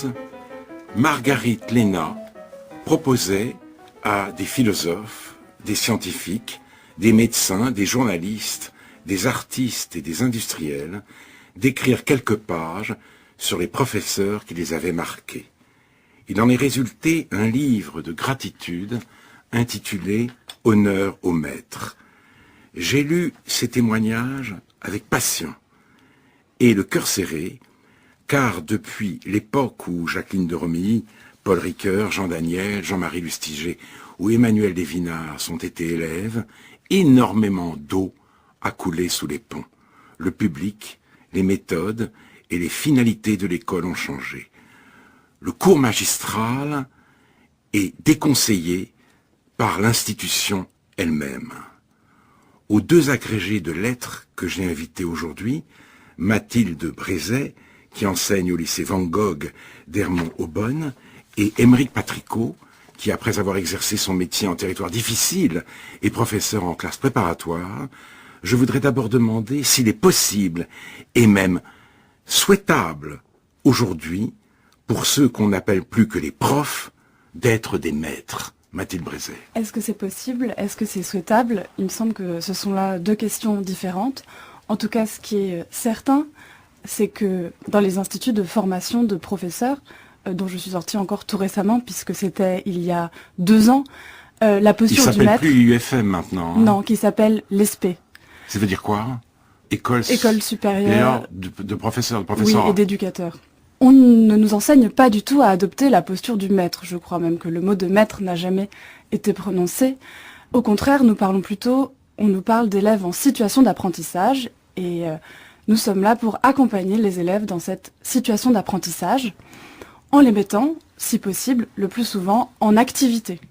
1914, Margarit Léna proposait à des philosophes, des scientifiques, des médecins, des journalistes, des artistes et des industriels d'écrire quelques pages sur les professeurs qui les avaient marqués. Il en est résulté un livre de gratitude intitulé « Honneur au maître ». J'ai lu ces témoignages avec passion et le cœur serré, car depuis l'époque où Jacqueline de Romilly, Paul Ricoeur, Jean Daniel, Jean-Marie Lustiger ou Emmanuel Desvinards ont été élèves, énormément d'eau a coulé sous les ponts. Le public, les méthodes et les finalités de l'école ont changé. Le cours magistral est déconseillé par l'institution elle-même. Aux deux agrégés de lettres que j'ai invités aujourd'hui, Mathilde Brézet, qui enseigne au lycée Van Gogh d'Hermont-Aubonne, et Émeric Patricot, qui, après avoir exercé son métier en territoire difficile, est professeur en classe préparatoire, je voudrais d'abord demander s'il est possible, et même souhaitable, aujourd'hui, pour ceux qu'on n'appelle plus que les profs, d'être des maîtres. Mathilde Brézet. Est-ce que c'est possible? Est-ce que c'est souhaitable? Il me semble que ce sont là deux questions différentes. En tout cas, ce qui est certain, c'est que dans les instituts de formation de professeurs, dont je suis sortie encore tout récemment, puisque c'était il y a 2 ans, la posture du maître... Il s'appelle plus IUFM maintenant. Hein. Non, qui s'appelle l'ESPE. Ça veut dire quoi? École supérieure de professeurs, Oui, et d'éducateurs. On ne nous enseigne pas du tout à adopter la posture du maître. Je crois même que le mot de maître n'a jamais été prononcé. Au contraire, on nous parle d'élèves en situation d'apprentissage et nous sommes là pour accompagner les élèves dans cette situation d'apprentissage en les mettant, si possible, le plus souvent en activité.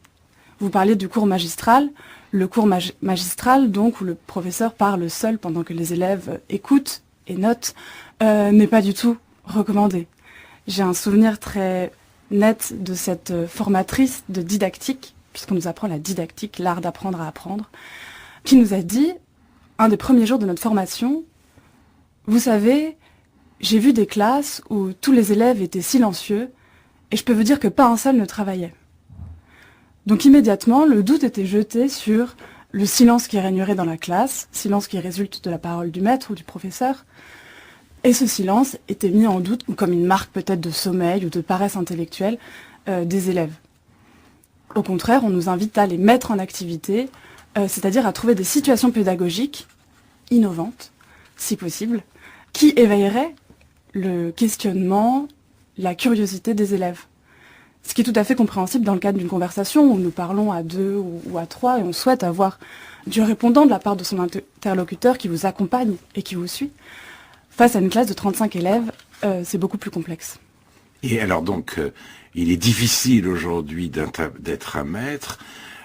Vous parlez du cours magistral. Le cours magistral, donc, où le professeur parle seul pendant que les élèves écoutent et notent, n'est pas du tout recommandé. J'ai un souvenir très net de cette formatrice de didactique, puisqu'on nous apprend la didactique, l'art d'apprendre à apprendre, qui nous a dit, un des premiers jours de notre formation, « Vous savez, j'ai vu des classes où tous les élèves étaient silencieux, et je peux vous dire que pas un seul ne travaillait. » Donc immédiatement, le doute était jeté sur le silence qui régnerait dans la classe, silence qui résulte de la parole du maître ou du professeur, et ce silence était mis en doute comme une marque peut-être de sommeil ou de paresse intellectuelle des élèves. Au contraire, on nous invite à les mettre en activité, c'est-à-dire à trouver des situations pédagogiques innovantes, si possible, qui éveilleraient le questionnement, la curiosité des élèves. Ce qui est tout à fait compréhensible dans le cadre d'une conversation où nous parlons à 2 ou à 3 et on souhaite avoir du répondant de la part de son interlocuteur qui vous accompagne et qui vous suit. Face à une classe de 35 élèves, c'est beaucoup plus complexe. Et alors donc, il est difficile aujourd'hui d'être un maître.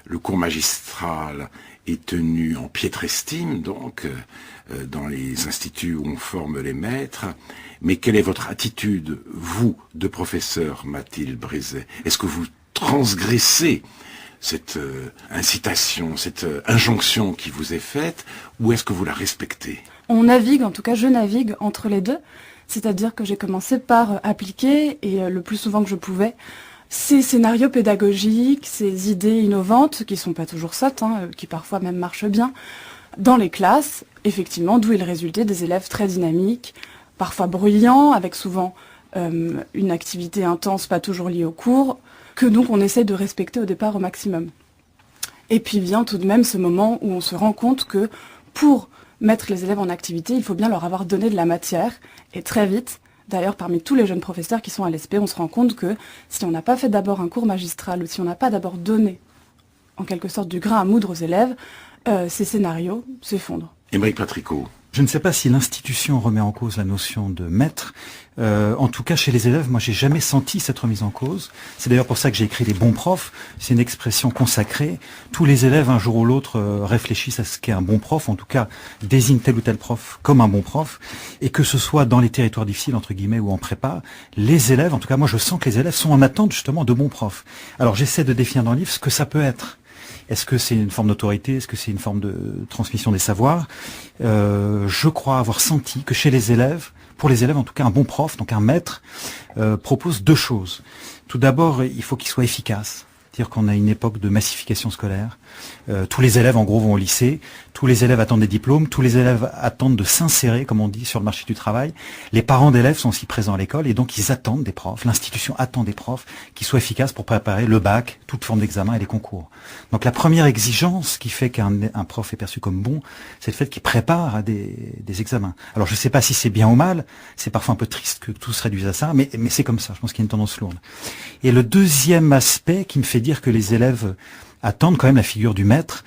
Le cours magistral est tenu en piètre estime, donc, dans les instituts où on forme les maîtres. Mais quelle est votre attitude, vous, de professeur, Mathilde Brézet? Est-ce que vous transgressez cette incitation, cette injonction qui vous est faite, ou est-ce que vous la respectez? On navigue, en tout cas je navigue entre les deux, c'est-à-dire que j'ai commencé par appliquer, et le plus souvent que je pouvais, ces scénarios pédagogiques, ces idées innovantes, qui sont pas toujours sottes, qui parfois même marchent bien, dans les classes, effectivement, d'où il résultait des élèves très dynamiques, parfois bruyants, avec souvent une activité intense, pas toujours liée au cours, que donc on essaie de respecter au départ au maximum. Et puis vient tout de même ce moment où on se rend compte que pour mettre les élèves en activité, il faut bien leur avoir donné de la matière, et très vite, d'ailleurs parmi tous les jeunes professeurs qui sont à l'ESPE, on se rend compte que si on n'a pas fait d'abord un cours magistral, ou si on n'a pas d'abord donné, en quelque sorte, du grain à moudre aux élèves, ces scénarios s'effondrent. Émeric Patricot. Je ne sais pas si l'institution remet en cause la notion de maître. En tout cas, chez les élèves, moi, j'ai jamais senti cette remise en cause. C'est d'ailleurs pour ça que j'ai écrit les bons profs. C'est une expression consacrée. Tous les élèves, un jour ou l'autre, réfléchissent à ce qu'est un bon prof, en tout cas, désignent tel ou tel prof comme un bon prof. Et que ce soit dans les territoires difficiles, entre guillemets, ou en prépa, les élèves, en tout cas, moi, je sens que les élèves sont en attente, justement, de bons profs. Alors, j'essaie de définir dans le livre ce que ça peut être. Est-ce que c'est une forme d'autorité? Est-ce que c'est une forme de transmission des savoirs? Je crois avoir senti que chez les élèves, pour les élèves en tout cas, un bon prof, donc un maître, propose 2 choses. Tout d'abord, il faut qu'il soit efficace. C'est-à-dire qu'on a une époque de massification scolaire. Tous les élèves, en gros, vont au lycée. Tous les élèves attendent des diplômes. Tous les élèves attendent de s'insérer, comme on dit, sur le marché du travail. Les parents d'élèves sont aussi présents à l'école et donc ils attendent des profs. L'institution attend des profs qui soient efficaces pour préparer le bac, toute forme d'examen et les concours. Donc la première exigence qui fait qu'un prof est perçu comme bon, c'est le fait qu'il prépare à des examens. Alors je ne sais pas si c'est bien ou mal. C'est parfois un peu triste que tout se réduise à ça, mais c'est comme ça. Je pense qu'il y a une tendance lourde. Et le deuxième aspect qui me fait dire que les élèves attendent quand même la figure du maître,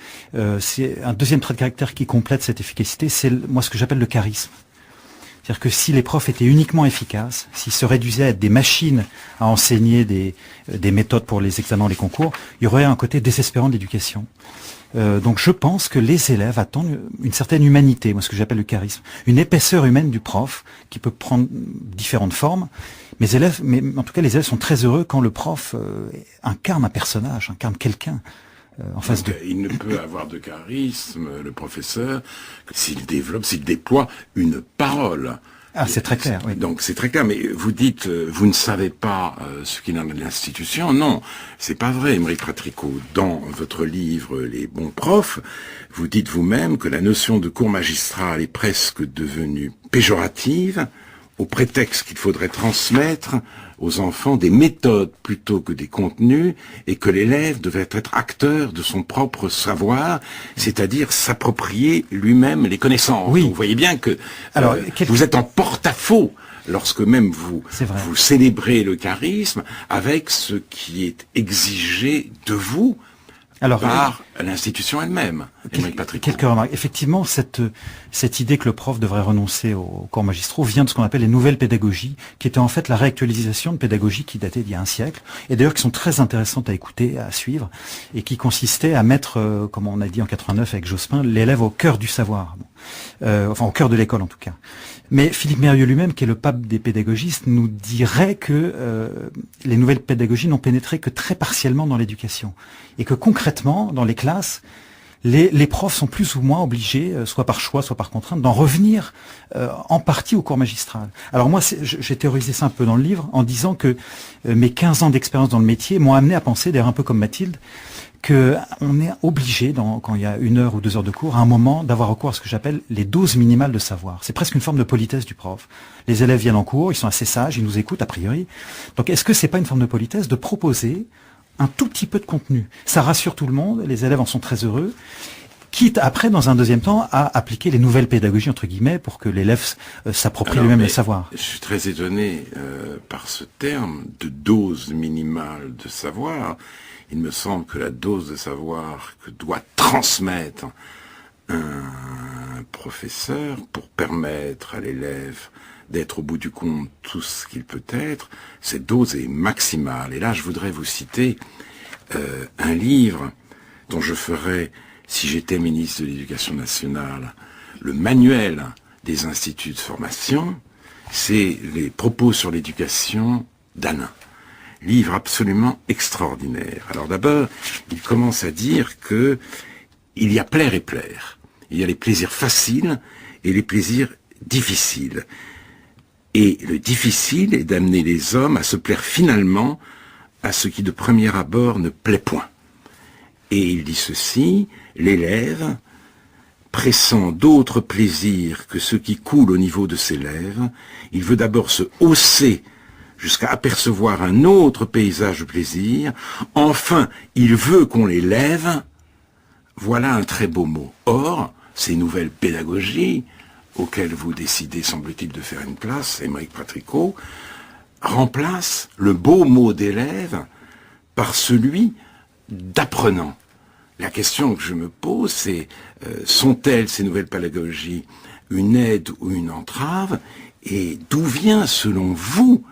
c'est un deuxième trait de caractère qui complète cette efficacité, c'est moi ce que j'appelle le charisme. C'est-à-dire que si les profs étaient uniquement efficaces, s'ils se réduisaient à être des machines à enseigner des méthodes pour les examens, les concours, il y aurait un côté désespérant de l'éducation. Donc je pense que les élèves attendent une certaine humanité, moi ce que j'appelle le charisme, une épaisseur humaine du prof qui peut prendre différentes formes. Mais en tout cas les élèves sont très heureux quand le prof incarne un personnage, incarne quelqu'un en face d'eux. Il ne peut avoir de charisme, le professeur, que s'il déploie une parole. Ah, c'est très clair, oui. Donc c'est très clair, mais vous dites, vous ne savez pas ce qu'il en est de l'institution. Non, c'est pas vrai, Émeric Pratricot. Dans votre livre Les bons profs, vous dites vous-même que la notion de cours magistral est presque devenue péjorative, au prétexte qu'il faudrait transmettre aux enfants des méthodes plutôt que des contenus, et que l'élève devait être acteur de son propre savoir, c'est-à-dire s'approprier lui-même les connaissances. Oui. Donc, vous voyez bien que Alors, vous êtes en porte-à-faux lorsque même vous célébrez le charisme avec ce qui est exigé de vous par l'institution elle-même. Quelques remarques. Effectivement, cette idée que le prof devrait renoncer aux cours magistraux vient de ce qu'on appelle les nouvelles pédagogies, qui étaient en fait la réactualisation de pédagogies qui dataient d'il y a un siècle, et d'ailleurs qui sont très intéressantes à écouter, à suivre, et qui consistaient à mettre, comme on a dit en 89 avec Jospin, l'élève au cœur du savoir. Enfin au cœur de l'école en tout cas. Mais Philippe Mérieux lui-même, qui est le pape des pédagogistes, nous dirait que les nouvelles pédagogies n'ont pénétré que très partiellement dans l'éducation. Et que concrètement, dans les classes, les profs sont plus ou moins obligés, soit par choix, soit par contrainte, d'en revenir en partie au cours magistral. Alors moi, j'ai théorisé ça un peu dans le livre, en disant que mes 15 ans d'expérience dans le métier m'ont amené à penser, d'ailleurs un peu comme Mathilde, qu'on est obligé, quand il y a 1 heure ou 2 heures de cours, à un moment, d'avoir recours à ce que j'appelle les doses minimales de savoir. C'est presque une forme de politesse du prof. Les élèves viennent en cours, ils sont assez sages, ils nous écoutent a priori. Donc est-ce que c'est pas une forme de politesse de proposer un tout petit peu de contenu? Ça rassure tout le monde, les élèves en sont très heureux. Quitte après, dans un deuxième temps, à appliquer les nouvelles pédagogies, entre guillemets, pour que l'élève s'approprie lui-même le savoir. Je suis très étonné par ce terme de dose minimale de savoir. Il me semble que la dose de savoir que doit transmettre un professeur pour permettre à l'élève d'être au bout du compte tout ce qu'il peut être, cette dose est maximale. Et là, je voudrais vous citer un livre dont je ferai, si j'étais ministre de l'Éducation nationale, le manuel des instituts de formation, c'est les propos sur l'éducation d'Alain. Livre absolument extraordinaire. Alors d'abord, il commence à dire que il y a plaire et plaire. Il y a les plaisirs faciles et les plaisirs difficiles. Et le difficile est d'amener les hommes à se plaire finalement à ce qui de premier abord ne plaît point. Et il dit ceci, l'élève, pressant d'autres plaisirs que ceux qui coulent au niveau de ses lèvres, il veut d'abord se hausser jusqu'à apercevoir un autre paysage de plaisir. Enfin, il veut qu'on les lève. Voilà un très beau mot. Or, ces nouvelles pédagogies, auxquelles vous décidez, semble-t-il, de faire une place, Émeric Pratricot, remplacent le beau mot d'élève par celui d'apprenant. La question que je me pose, c'est sont-elles, ces nouvelles pédagogies, une aide ou une entrave? Et d'où vient, selon vous,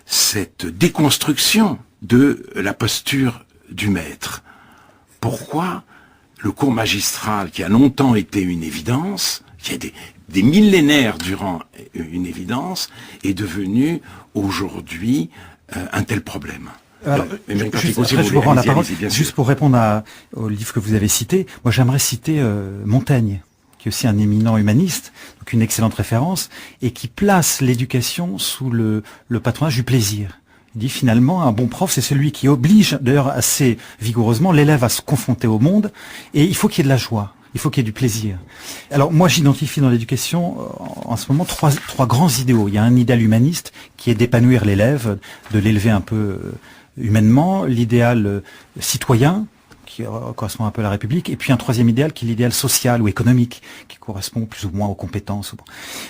cette déconstruction de la posture du maître? Pourquoi le cours magistral, qui a longtemps été une évidence, qui a des millénaires durant une évidence, est devenu aujourd'hui un tel problème? Alors, je vous rends la parole. Juste pour répondre au livre que vous avez cité, moi j'aimerais citer Montaigne, qui est aussi un éminent humaniste, donc une excellente référence, et qui place l'éducation sous le patronage du plaisir. Il dit finalement, un bon prof, c'est celui qui oblige, d'ailleurs assez vigoureusement, l'élève à se confronter au monde, et il faut qu'il y ait de la joie. Il faut qu'il y ait du plaisir. Alors moi, j'identifie dans l'éducation en ce moment trois grands idéaux. Il y a un idéal humaniste qui est d'épanouir l'élève, de l'élever un peu humainement, l'idéal citoyen qui correspond un peu à la République, et puis un troisième idéal qui est l'idéal social ou économique, qui correspond plus ou moins aux compétences.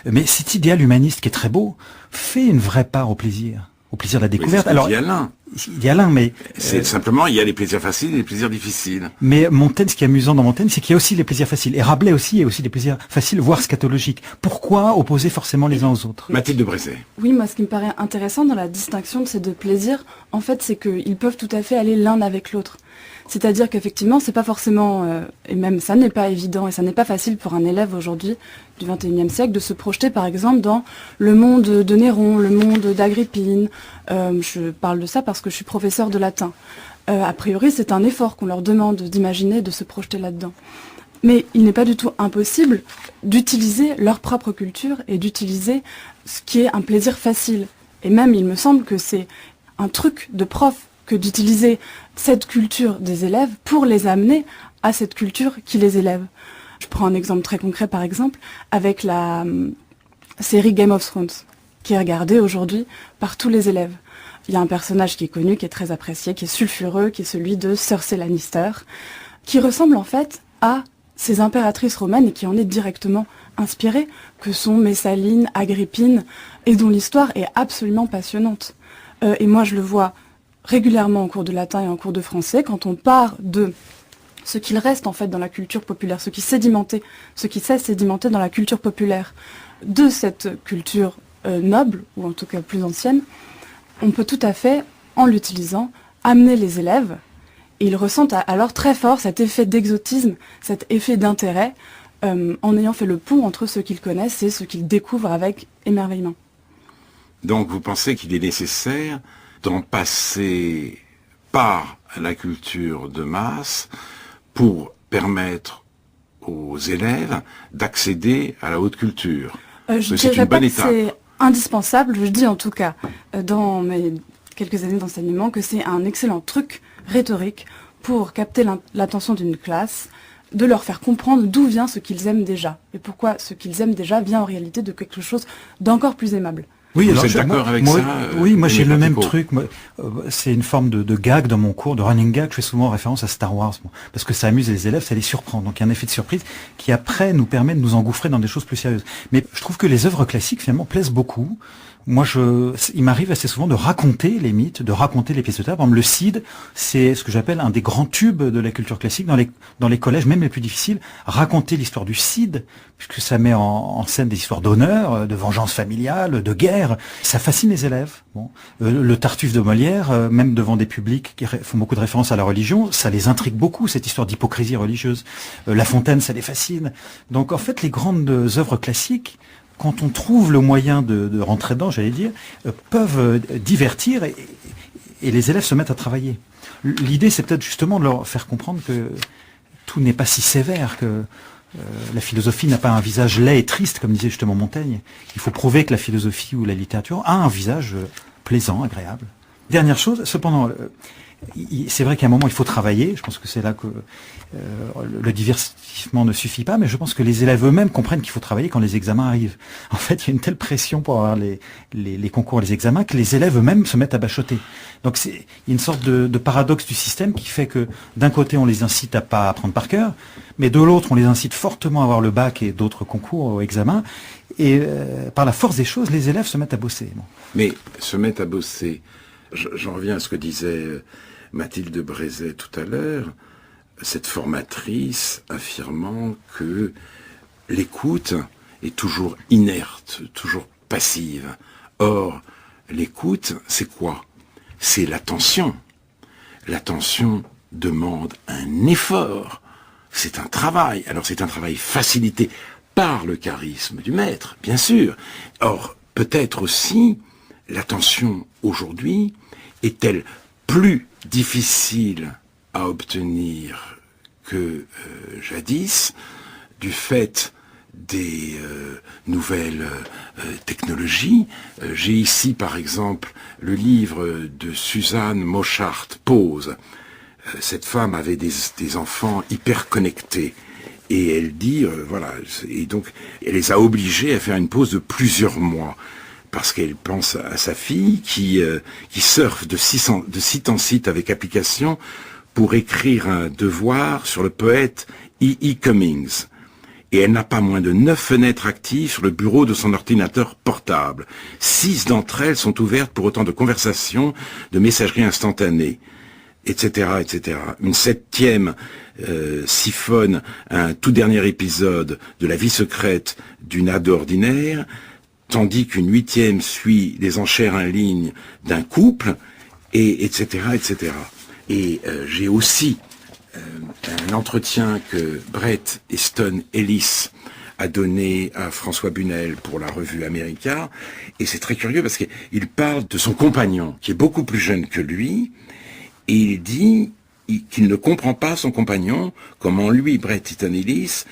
Mais cet idéal humaniste qui est très beau fait une vraie part au plaisir de la découverte. Alors, il y a l'un, mais c'est simplement il y a les plaisirs faciles et les plaisirs difficiles. Mais Montaigne, ce qui est amusant dans Montaigne, c'est qu'il y a aussi les plaisirs faciles. Et Rabelais aussi, il y a aussi des plaisirs faciles, voire scatologiques. Pourquoi opposer forcément les uns aux autres? Mathilde de Brézet. Oui, moi, ce qui me paraît intéressant dans la distinction de ces deux plaisirs, en fait, c'est qu'ils peuvent tout à fait aller l'un avec l'autre. C'est-à-dire qu'effectivement, c'est pas forcément, et même ça n'est pas évident, et ça n'est pas facile pour un élève aujourd'hui du XXIe siècle de se projeter, par exemple, dans le monde de Néron, le monde d'Agrippine. Je parle de ça parce que je suis professeure de latin. A priori, c'est un effort qu'on leur demande d'imaginer, de se projeter là-dedans. Mais il n'est pas du tout impossible d'utiliser leur propre culture et d'utiliser ce qui est un plaisir facile. Et même, il me semble que c'est un truc de prof que d'utiliser cette culture des élèves pour les amener à cette culture qui les élève. Je prends un exemple très concret, par exemple, avec la série Game of Thrones, qui est regardée aujourd'hui par tous les élèves. Il y a un personnage qui est connu, qui est très apprécié, qui est sulfureux, qui est celui de Cersei Lannister, qui ressemble en fait à ces impératrices romaines et qui en est directement inspirée, que sont Messaline, Agrippine, et dont l'histoire est absolument passionnante. Et moi, je le vois régulièrement en cours de latin et en cours de français, quand on part de ce qu'il reste en fait dans la culture populaire, ce qui s'est sédimenté dans la culture populaire de cette culture noble, ou en tout cas plus ancienne, on peut tout à fait, en l'utilisant, amener les élèves, et ils ressentent alors très fort cet effet d'exotisme, cet effet d'intérêt, en ayant fait le pont entre ce qu'ils connaissent et ce qu'ils découvrent avec émerveillement. Donc vous pensez qu'il est nécessaire d'en passer par la culture de masse pour permettre aux élèves d'accéder à la haute culture. Je ne dirais pas que c'est indispensable, je dis en tout cas dans mes quelques années d'enseignement que c'est un excellent truc rhétorique pour capter l'attention d'une classe, de leur faire comprendre d'où vient ce qu'ils aiment déjà et pourquoi ce qu'ils aiment déjà vient en réalité de quelque chose d'encore plus aimable. Oui, vous êtes d'accord avec ça? Oui, moi j'ai le même truc. C'est une forme de gag dans mon cours, de running gag. Je fais souvent référence à Star Wars, parce que ça amuse les élèves, ça les surprend. Donc il y a un effet de surprise qui après nous permet de nous engouffrer dans des choses plus sérieuses. Mais je trouve que les œuvres classiques finalement plaisent beaucoup. Moi, il m'arrive assez souvent de raconter les mythes, de raconter les pièces de théâtre. Par exemple, le Cid, c'est ce que j'appelle un des grands tubes de la culture classique dans les collèges, même les plus difficiles. Raconter l'histoire du Cid, puisque ça met en scène des histoires d'honneur, de vengeance familiale, de guerre. Ça fascine les élèves. Bon. Le Tartuffe de Molière, même devant des publics qui font beaucoup de références à la religion, ça les intrigue beaucoup, cette histoire d'hypocrisie religieuse. La Fontaine, ça les fascine. Donc, en fait, les grandes œuvres classiques, quand on trouve le moyen de rentrer dedans, j'allais dire, peuvent divertir et les élèves se mettent à travailler. L'idée, c'est peut-être justement de leur faire comprendre que tout n'est pas si sévère, que la philosophie n'a pas un visage laid et triste, comme disait justement Montaigne. Il faut prouver que la philosophie ou la littérature a un visage plaisant, agréable. Dernière chose, cependant, c'est vrai qu'à un moment, il faut travailler. Je pense que c'est là que le divertissement ne suffit pas, mais je pense que les élèves eux-mêmes comprennent qu'il faut travailler quand les examens arrivent. En fait, il y a une telle pression pour avoir les concours, les examens, que les élèves eux-mêmes se mettent à bachoter. Donc, il y a une sorte de paradoxe du système qui fait que, d'un côté, on les incite à pas apprendre par cœur, mais de l'autre, on les incite fortement à avoir le bac et d'autres concours ou examens. Et par la force des choses, les élèves se mettent à bosser. Bon. Mais se mettent à bosser, j'en reviens à ce que disait Mathilde de Brézet tout à l'heure, cette formatrice affirmant que l'écoute est toujours inerte, toujours passive. Or, l'écoute, c'est quoi? C'est l'attention. L'attention demande un effort. C'est un travail. Alors c'est un travail facilité par le charisme du maître, bien sûr. Or, peut-être aussi, l'attention aujourd'hui est-elle plus difficile à obtenir que jadis, du fait des nouvelles technologies. J'ai ici, par exemple, le livre de Suzanne Mochart, Pause. Cette femme avait des enfants hyper connectés. Et elle dit, voilà, et donc elle les a obligés à faire une pause de plusieurs mois. Parce qu'elle pense à sa fille qui surfe de site en site avec application pour écrire un devoir sur le poète E.E. Cummings. Et elle n'a pas moins de 9 fenêtres actives sur le bureau de son ordinateur portable. 6 d'entre elles sont ouvertes pour autant de conversations, de messagerie instantanée, etc., etc. Une 7e siphonne un tout dernier épisode de La vie secrète d'une ado ordinaire, tandis qu'une 8e suit les enchères en ligne d'un couple, et etc., etc. Et j'ai aussi un entretien que Bret Easton Ellis a donné à François Bunel pour la revue America, et c'est très curieux parce qu'il parle de son compagnon, qui est beaucoup plus jeune que lui, et il dit qu'il ne comprend pas son compagnon, comment lui, Bret Easton Ellis,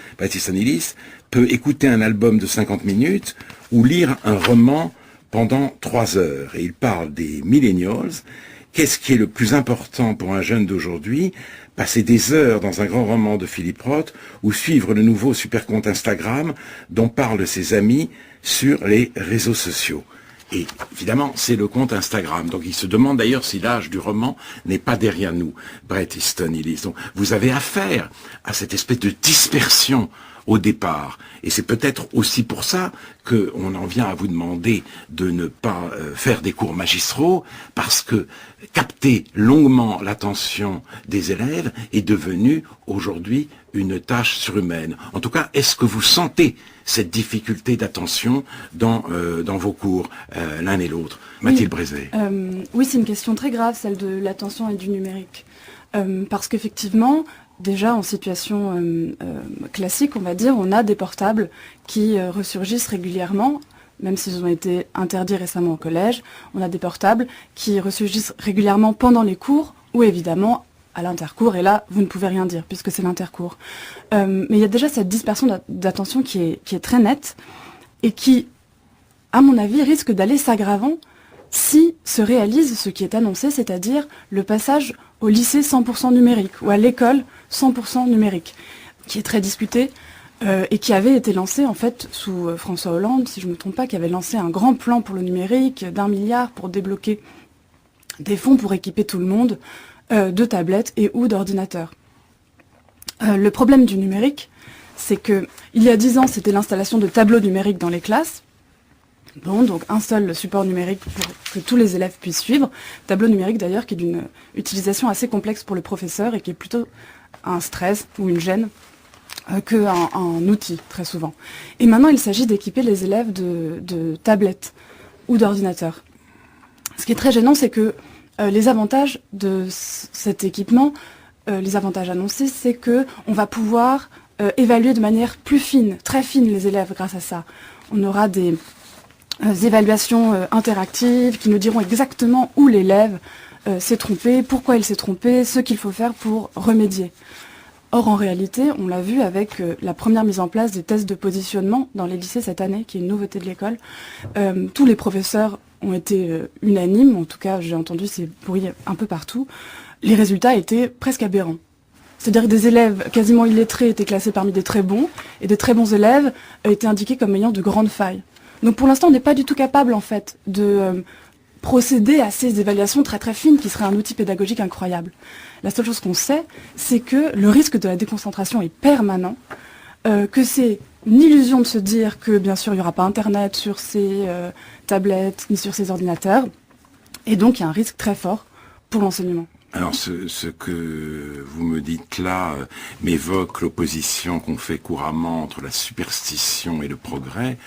peut écouter un album de 50 minutes ou lire un roman pendant 3 heures. Et il parle des millennials. Qu'est-ce qui est le plus important pour un jeune d'aujourd'hui? Passer des heures dans un grand roman de Philippe Roth ou suivre le nouveau super compte Instagram dont parlent ses amis sur les réseaux sociaux. Et évidemment, c'est le compte Instagram. Donc il se demande d'ailleurs si l'âge du roman n'est pas derrière nous, Bret Easton Ellis. Donc vous avez affaire à cette espèce de dispersion au départ. Et c'est peut-être aussi pour ça qu'on en vient à vous demander de ne pas faire des cours magistraux, parce que capter longuement l'attention des élèves est devenu aujourd'hui une tâche surhumaine. En tout cas, est-ce que vous sentez cette difficulté d'attention dans vos cours, l'un et l'autre? Mathilde Brézé. Oui, c'est une question très grave, celle de l'attention et du numérique. Parce qu'effectivement, déjà en situation classique, on va dire, on a des portables qui ressurgissent régulièrement, même s'ils ont été interdits récemment au collège. On a des portables qui ressurgissent régulièrement pendant les cours, ou évidemment à l'intercours, et là, vous ne pouvez rien dire, puisque c'est l'intercours. Mais il y a déjà cette dispersion d'attention qui est très nette, et qui, à mon avis, risque d'aller s'aggravant si se réalise ce qui est annoncé, c'est-à-dire le passage au lycée 100% numérique, ou à l'école 100% numérique, qui est très discuté, et qui avait été lancé, en fait, sous François Hollande, si je ne me trompe pas, qui avait lancé un grand plan pour le numérique, d'1 milliard pour débloquer des fonds pour équiper tout le monde de tablettes et ou d'ordinateurs. Le problème du numérique, c'est que il y a 10 ans, c'était l'installation de tableaux numériques dans les classes. Bon, donc un seul support numérique pour que tous les élèves puissent suivre. Tableau numérique d'ailleurs qui est d'une utilisation assez complexe pour le professeur et qui est plutôt un stress ou une gêne qu'un outil très souvent. Et maintenant, il s'agit d'équiper les élèves de tablettes ou d'ordinateurs. Ce qui est très gênant, c'est que les avantages de cet équipement, les avantages annoncés, c'est que on va pouvoir évaluer de manière plus fine, très fine les élèves grâce à ça. On aura des évaluations interactives qui nous diront exactement où l'élève s'est trompé, pourquoi il s'est trompé, ce qu'il faut faire pour remédier. Or, en réalité, on l'a vu avec la première mise en place des tests de positionnement dans les lycées cette année, qui est une nouveauté de l'école. Tous les professeurs ont été unanimes, en tout cas j'ai entendu ces bruits un peu partout. Les résultats étaient presque aberrants. C'est-à-dire que des élèves quasiment illettrés étaient classés parmi des très bons, et des très bons élèves étaient indiqués comme ayant de grandes failles. Donc pour l'instant, on n'est pas du tout capable, en fait, de procéder à ces évaluations très très fines qui seraient un outil pédagogique incroyable. La seule chose qu'on sait, c'est que le risque de la déconcentration est permanent, que c'est une illusion de se dire que, bien sûr, il n'y aura pas Internet sur ces tablettes ni sur ces ordinateurs, et donc il y a un risque très fort pour l'enseignement. Alors, ce que vous me dites là m'évoque l'opposition qu'on fait couramment entre la superstition et le progrès.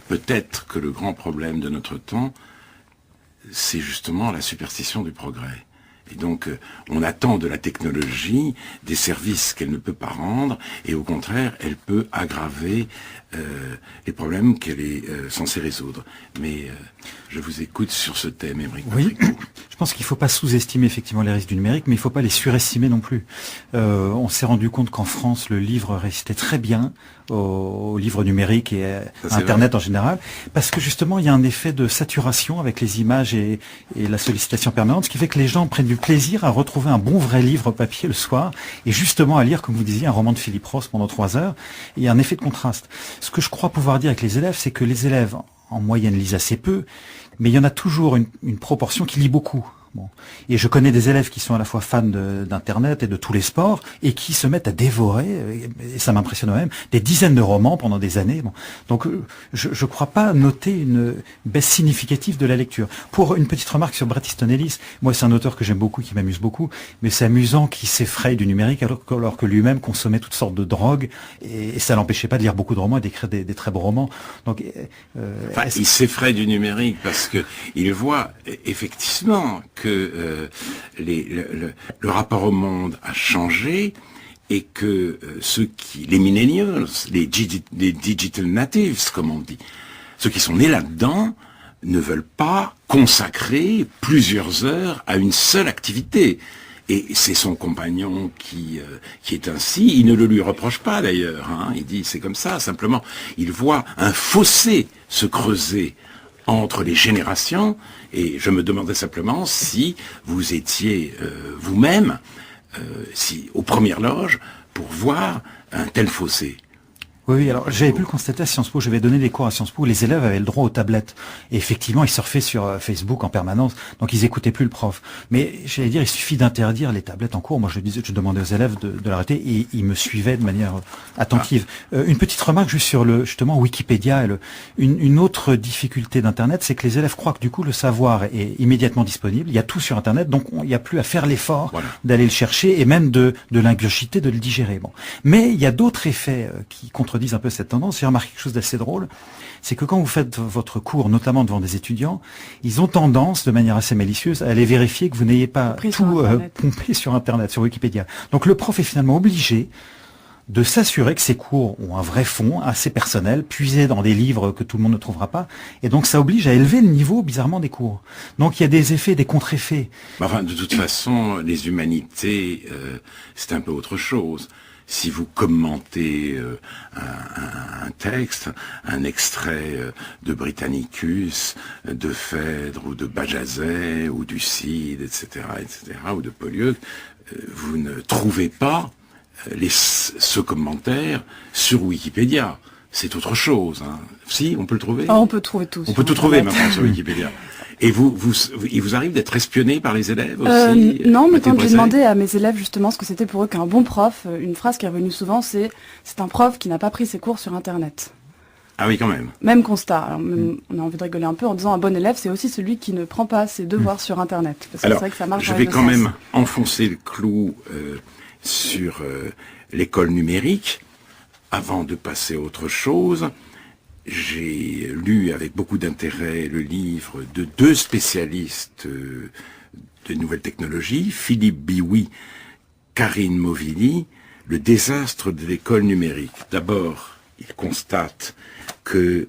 Peut-être que le grand problème de notre temps, c'est justement la superstition du progrès. Et donc, on attend de la technologie des services qu'elle ne peut pas rendre, et au contraire, elle peut aggraver les problèmes qu'elle est censée résoudre. Mais je vous écoute sur ce thème, Émeric. Oui, je pense qu'il ne faut pas sous-estimer effectivement les risques du numérique, mais il ne faut pas les surestimer non plus. On s'est rendu compte qu'en France, le livre résistait très bien au livre numérique et à Internet en général, parce que justement, il y a un effet de saturation avec les images et la sollicitation permanente, ce qui fait que les gens prennent du plaisir à retrouver un bon vrai livre papier le soir, et justement à lire, comme vous disiez, un roman de Philippe Ross pendant 3 heures. Et il y a un effet de contraste. Ce que je crois pouvoir dire avec les élèves, c'est que les élèves, en moyenne, lisent assez peu, mais il y en a toujours une proportion qui lit beaucoup. Bon. Et je connais des élèves qui sont à la fois fans d'Internet et de tous les sports et qui se mettent à dévorer, et ça m'impressionne même, des dizaines de romans pendant des années. Bon. Donc je ne crois pas noter une baisse significative de la lecture. Pour une petite remarque sur Bret Easton Ellis, moi c'est un auteur que j'aime beaucoup, qui m'amuse beaucoup, mais c'est amusant qu'il s'effraie du numérique alors que lui-même consommait toutes sortes de drogues et ça l'empêchait pas de lire beaucoup de romans et d'écrire des très beaux romans. Donc, il s'effraie du numérique parce que il voit effectivement que le rapport au monde a changé et que les millennials, les digital natives, comme on dit, ceux qui sont nés là-dedans, ne veulent pas consacrer plusieurs heures à une seule activité. Et c'est son compagnon qui est ainsi. Il ne le lui reproche pas d'ailleurs. Il dit c'est comme ça. Simplement, il voit un fossé se creuser entre les générations, et je me demandais simplement si vous étiez vous-même aux premières loges pour voir un tel fossé. Oui, alors j'avais pu le constater à Sciences Po, j'avais donné des cours à Sciences Po, les élèves avaient le droit aux tablettes. Et effectivement, ils surfaient sur Facebook en permanence, donc ils écoutaient plus le prof. Mais j'allais dire, il suffit d'interdire les tablettes en cours. Moi, je demandais aux élèves de l'arrêter et ils me suivaient de manière attentive. Une petite remarque juste sur justement Wikipédia. Une autre difficulté d'Internet, c'est que les élèves croient que du coup le savoir est immédiatement disponible. Il y a tout sur Internet, donc il n'y a plus à faire l'effort d'aller le chercher et même de l'ingurgiter, de le digérer. Bon. Mais il y a d'autres effets qui contredisent un peu cette tendance. J'ai remarqué quelque chose d'assez drôle, c'est que quand vous faites votre cours, notamment devant des étudiants, ils ont tendance, de manière assez malicieuse, à aller vérifier que vous n'ayez pas tout pompé sur Internet, sur Wikipédia. Donc le prof est finalement obligé de s'assurer que ces cours ont un vrai fond, assez personnel, puisé dans des livres que tout le monde ne trouvera pas, et donc ça oblige à élever le niveau, bizarrement, des cours. Donc il y a des effets, des contre-effets. Enfin, de toute façon, les humanités, c'est un peu autre chose. Si vous commentez un texte, un extrait de Britannicus, de Phèdre ou de Bajazet ou du Cid, etc., ou de Polyeucte, vous ne trouvez pas ce commentaire sur Wikipédia. C'est autre chose. Si, on peut le trouver. On peut trouver tout. On peut tout trouver maintenant sur Wikipédia. Et il vous arrive d'être espionné par les élèves aussi Non, mais quand j'ai demandé à mes élèves justement ce que c'était pour eux qu'un bon prof, une phrase qui est revenue souvent, c'est un prof qui n'a pas pris ses cours sur Internet. Ah oui, quand même. Même constat. Alors, on a envie de rigoler un peu en disant un bon élève, c'est aussi celui qui ne prend pas ses devoirs sur Internet. Parce que c'est vrai que ça marche. Je vais quand même enfoncer le clou sur l'école numérique avant de passer à autre chose. J'ai lu avec beaucoup d'intérêt le livre de 2 spécialistes de nouvelles technologies, Philippe Biouy, Karine Movili, Le désastre de l'école numérique. D'abord, il constate que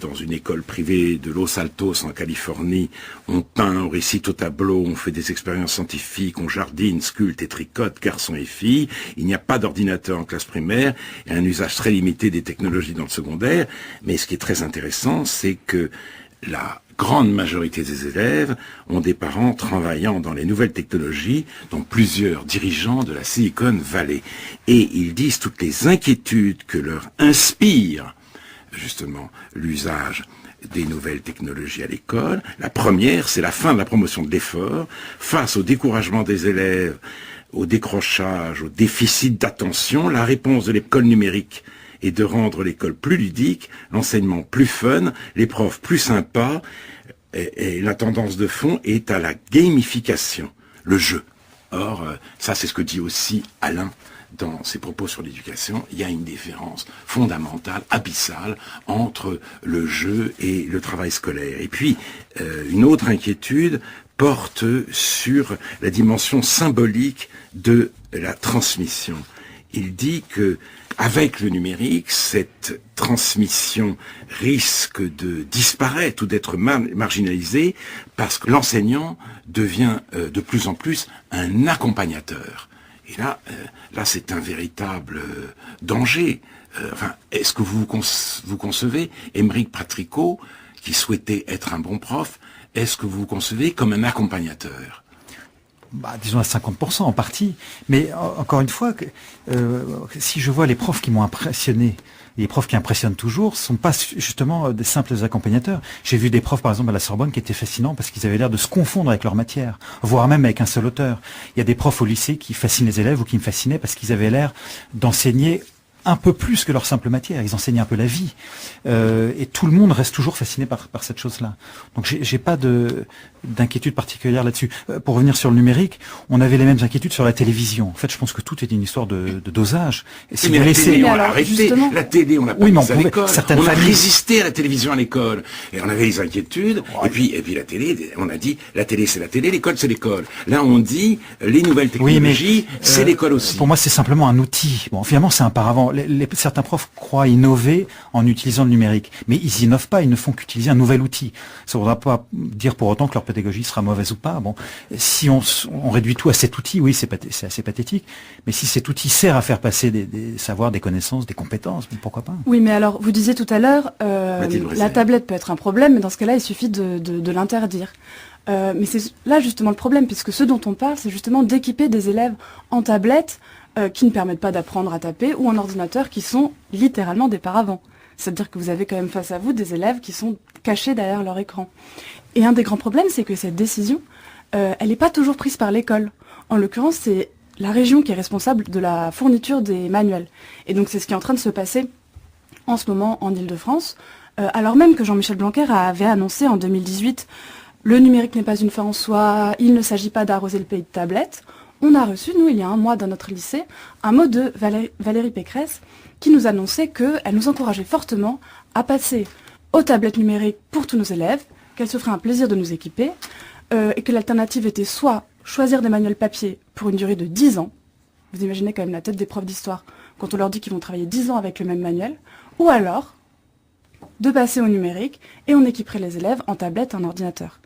dans une école privée de Los Altos en Californie, on peint, on récite au tableau, on fait des expériences scientifiques, on jardine, sculpte et tricote, garçons et filles. Il n'y a pas d'ordinateur en classe primaire et un usage très limité des technologies dans le secondaire. Mais ce qui est très intéressant, c'est que la grande majorité des élèves ont des parents travaillant dans les nouvelles technologies, dont plusieurs dirigeants de la Silicon Valley. Et ils disent toutes les inquiétudes que leur inspire justement l'usage des nouvelles technologies à l'école. La première, c'est la fin de la promotion de l'effort face au découragement des élèves, au décrochage, au déficit d'attention. La réponse de l'école numérique est de rendre l'école plus ludique, l'enseignement plus fun, les profs plus sympas, et la tendance de fond est à la gamification, le jeu. Or, ça c'est ce que dit aussi Alain dans ses propos sur l'éducation. Il y a une différence fondamentale, abyssale, entre le jeu et le travail scolaire. Et puis, une autre inquiétude porte sur la dimension symbolique de la transmission. Il dit que avec le numérique, cette transmission risque de disparaître ou d'être marginalisée parce que l'enseignant devient de plus en plus un accompagnateur. Et là, c'est un véritable danger. Est-ce que vous concevez Émeric Patricot, qui souhaitait être un bon prof, est-ce que vous vous concevez comme un accompagnateur ? Disons à 50% en partie. Mais encore une fois, si je vois les profs qui m'ont impressionné, les profs qui impressionnent toujours, sont pas justement des simples accompagnateurs. J'ai vu des profs, par exemple, à la Sorbonne, qui étaient fascinants parce qu'ils avaient l'air de se confondre avec leur matière, voire même avec un seul auteur. Il y a des profs au lycée qui fascinent les élèves ou qui me fascinaient parce qu'ils avaient l'air d'enseigner un peu plus que leur simple matière, ils enseignaient un peu la vie. Et tout le monde reste toujours fasciné par cette chose-là. Donc j'ai pas d'inquiétude particulière là-dessus. Pour revenir sur le numérique, on avait les mêmes inquiétudes sur la télévision. En fait, je pense que tout est une histoire de dosage. Et si mais la télé, on a arrêté. La télé, on n'a pas mis ça à l'école. On a résisté à la télévision à l'école. Et on avait les inquiétudes. Ouais. Et puis la télé, on a dit, la télé c'est la télé, l'école c'est l'école. Là, on dit, les nouvelles technologies, c'est l'école aussi. Pour moi, c'est simplement un outil. Bon, finalement, c'est un paravent. Certains profs croient innover en utilisant le numérique, mais ils innovent pas, ils ne font qu'utiliser un nouvel outil. Ça ne voudra pas dire pour autant que leur pédagogie sera mauvaise ou pas. Bon, si on réduit tout à cet outil, oui, c'est assez pathétique, mais si cet outil sert à faire passer des savoirs, des connaissances, des compétences, pourquoi pas ? Oui, mais alors, vous disiez tout à l'heure, la tablette peut être un problème, mais dans ce cas-là, il suffit de l'interdire. Mais c'est là justement le problème, puisque ce dont on parle, c'est justement d'équiper des élèves en tablette qui ne permettent pas d'apprendre à taper, ou en ordinateur qui sont littéralement des paravents. C'est-à-dire que vous avez quand même face à vous des élèves qui sont cachés derrière leur écran. Et un des grands problèmes, c'est que cette décision, elle n'est pas toujours prise par l'école. En l'occurrence, c'est la région qui est responsable de la fourniture des manuels. Et donc c'est ce qui est en train de se passer en ce moment en Île-de-France, alors même que Jean-Michel Blanquer avait annoncé en 2018 « Le numérique n'est pas une fin en soi, il ne s'agit pas d'arroser le pays de tablettes ». On a reçu, nous, il y a un mois dans notre lycée, un mot de Valérie Pécresse qui nous annonçait qu'elle nous encourageait fortement à passer aux tablettes numériques pour tous nos élèves, qu'elle se ferait un plaisir de nous équiper, et que l'alternative était soit choisir des manuels papier pour une durée de 10 ans, vous imaginez quand même la tête des profs d'histoire quand on leur dit qu'ils vont travailler 10 ans avec le même manuel, ou alors de passer au numérique et on équiperait les élèves en tablette et en ordinateur.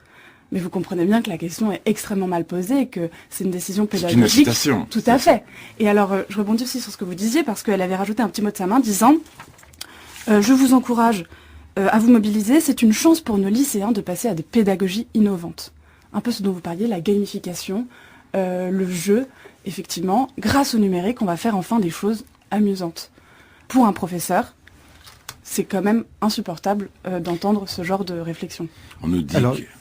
Mais vous comprenez bien que la question est extrêmement mal posée et que c'est une décision pédagogique. C'est une incitation. Tout à fait. Et alors, je rebondis aussi sur ce que vous disiez, parce qu'elle avait rajouté un petit mot de sa main disant « Je vous encourage à vous mobiliser, c'est une chance pour nos lycéens de passer à des pédagogies innovantes. » Un peu ce dont vous parliez, la gamification, le jeu, effectivement. Grâce au numérique, on va faire enfin des choses amusantes. Pour un professeur, c'est quand même insupportable d'entendre ce genre de réflexion. On nous dit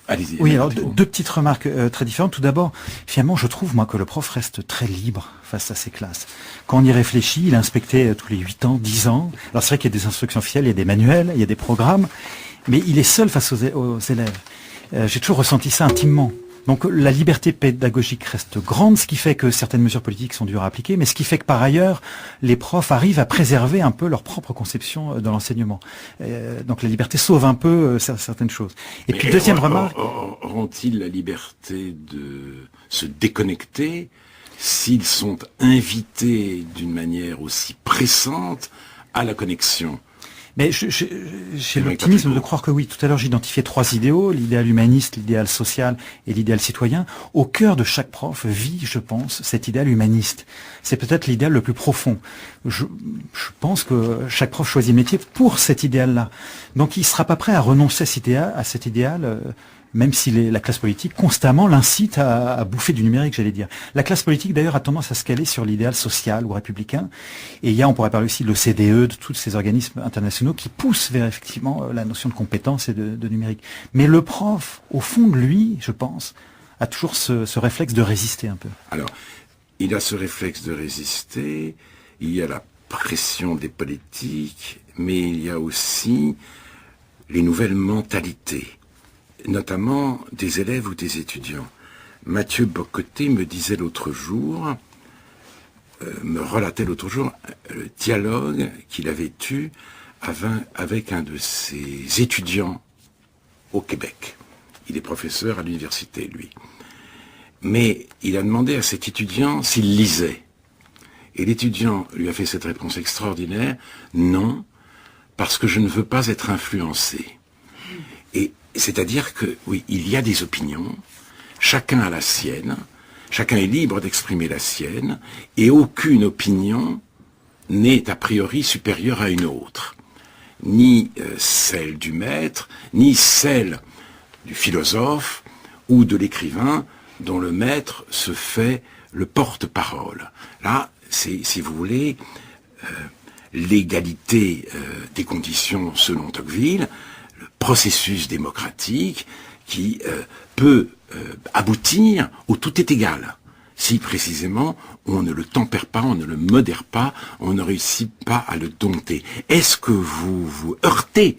allez-y. Oui, alors deux petites remarques très différentes. Tout d'abord, finalement, je trouve, moi, que le prof reste très libre face à ses classes. Quand on y réfléchit, il est inspecté tous les 8 ans, 10 ans. Alors c'est vrai qu'il y a des instructions officielles, il y a des manuels, il y a des programmes, mais il est seul face aux élèves. J'ai toujours ressenti ça intimement. Donc la liberté pédagogique reste grande, ce qui fait que certaines mesures politiques sont dures à appliquer, mais ce qui fait que par ailleurs, les profs arrivent à préserver un peu leur propre conception de l'enseignement. Donc la liberté sauve un peu certaines choses. Et puis deuxième remarque... Auront-ils la liberté de se déconnecter s'ils sont invités d'une manière aussi pressante à la connexion ? Mais j'ai l'optimisme de croire que oui. Tout à l'heure, j'identifiais 3 idéaux, l'idéal humaniste, l'idéal social et l'idéal citoyen. Au cœur de chaque prof vit, je pense, cet idéal humaniste. C'est peut-être l'idéal le plus profond. Je pense que chaque prof choisit le métier pour cet idéal-là. Donc, il ne sera pas prêt à renoncer à cet idéal, même si la classe politique constamment l'incite à bouffer du numérique, j'allais dire. La classe politique, d'ailleurs, a tendance à se caler sur l'idéal social ou républicain. Et il y a, on pourrait parler aussi de l'OCDE, de tous ces organismes internationaux qui poussent vers, effectivement, la notion de compétence et de numérique. Mais le prof, au fond de lui, je pense, a toujours ce réflexe de résister un peu. Alors, il a ce réflexe de résister, il y a la pression des politiques, mais il y a aussi les nouvelles mentalités, notamment des élèves ou des étudiants. Mathieu Bocoté me disait l'autre jour, me relatait l'autre jour, le dialogue qu'il avait eu avec un de ses étudiants au Québec. Il est professeur à l'université, lui. Mais il a demandé à cet étudiant s'il lisait. Et l'étudiant lui a fait cette réponse extraordinaire, non, parce que je ne veux pas être influencé. Et c'est-à-dire que, oui, il y a des opinions, chacun a la sienne, chacun est libre d'exprimer la sienne, et aucune opinion n'est a priori supérieure à une autre. Ni celle du maître, ni celle du philosophe ou de l'écrivain dont le maître se fait le porte-parole. Là, c'est, si vous voulez, l'égalité des conditions selon Tocqueville, le processus démocratique qui peut aboutir où tout est égal. Si précisément on ne le tempère pas, on ne le modère pas, on ne réussit pas à le dompter. Est-ce que vous vous heurtez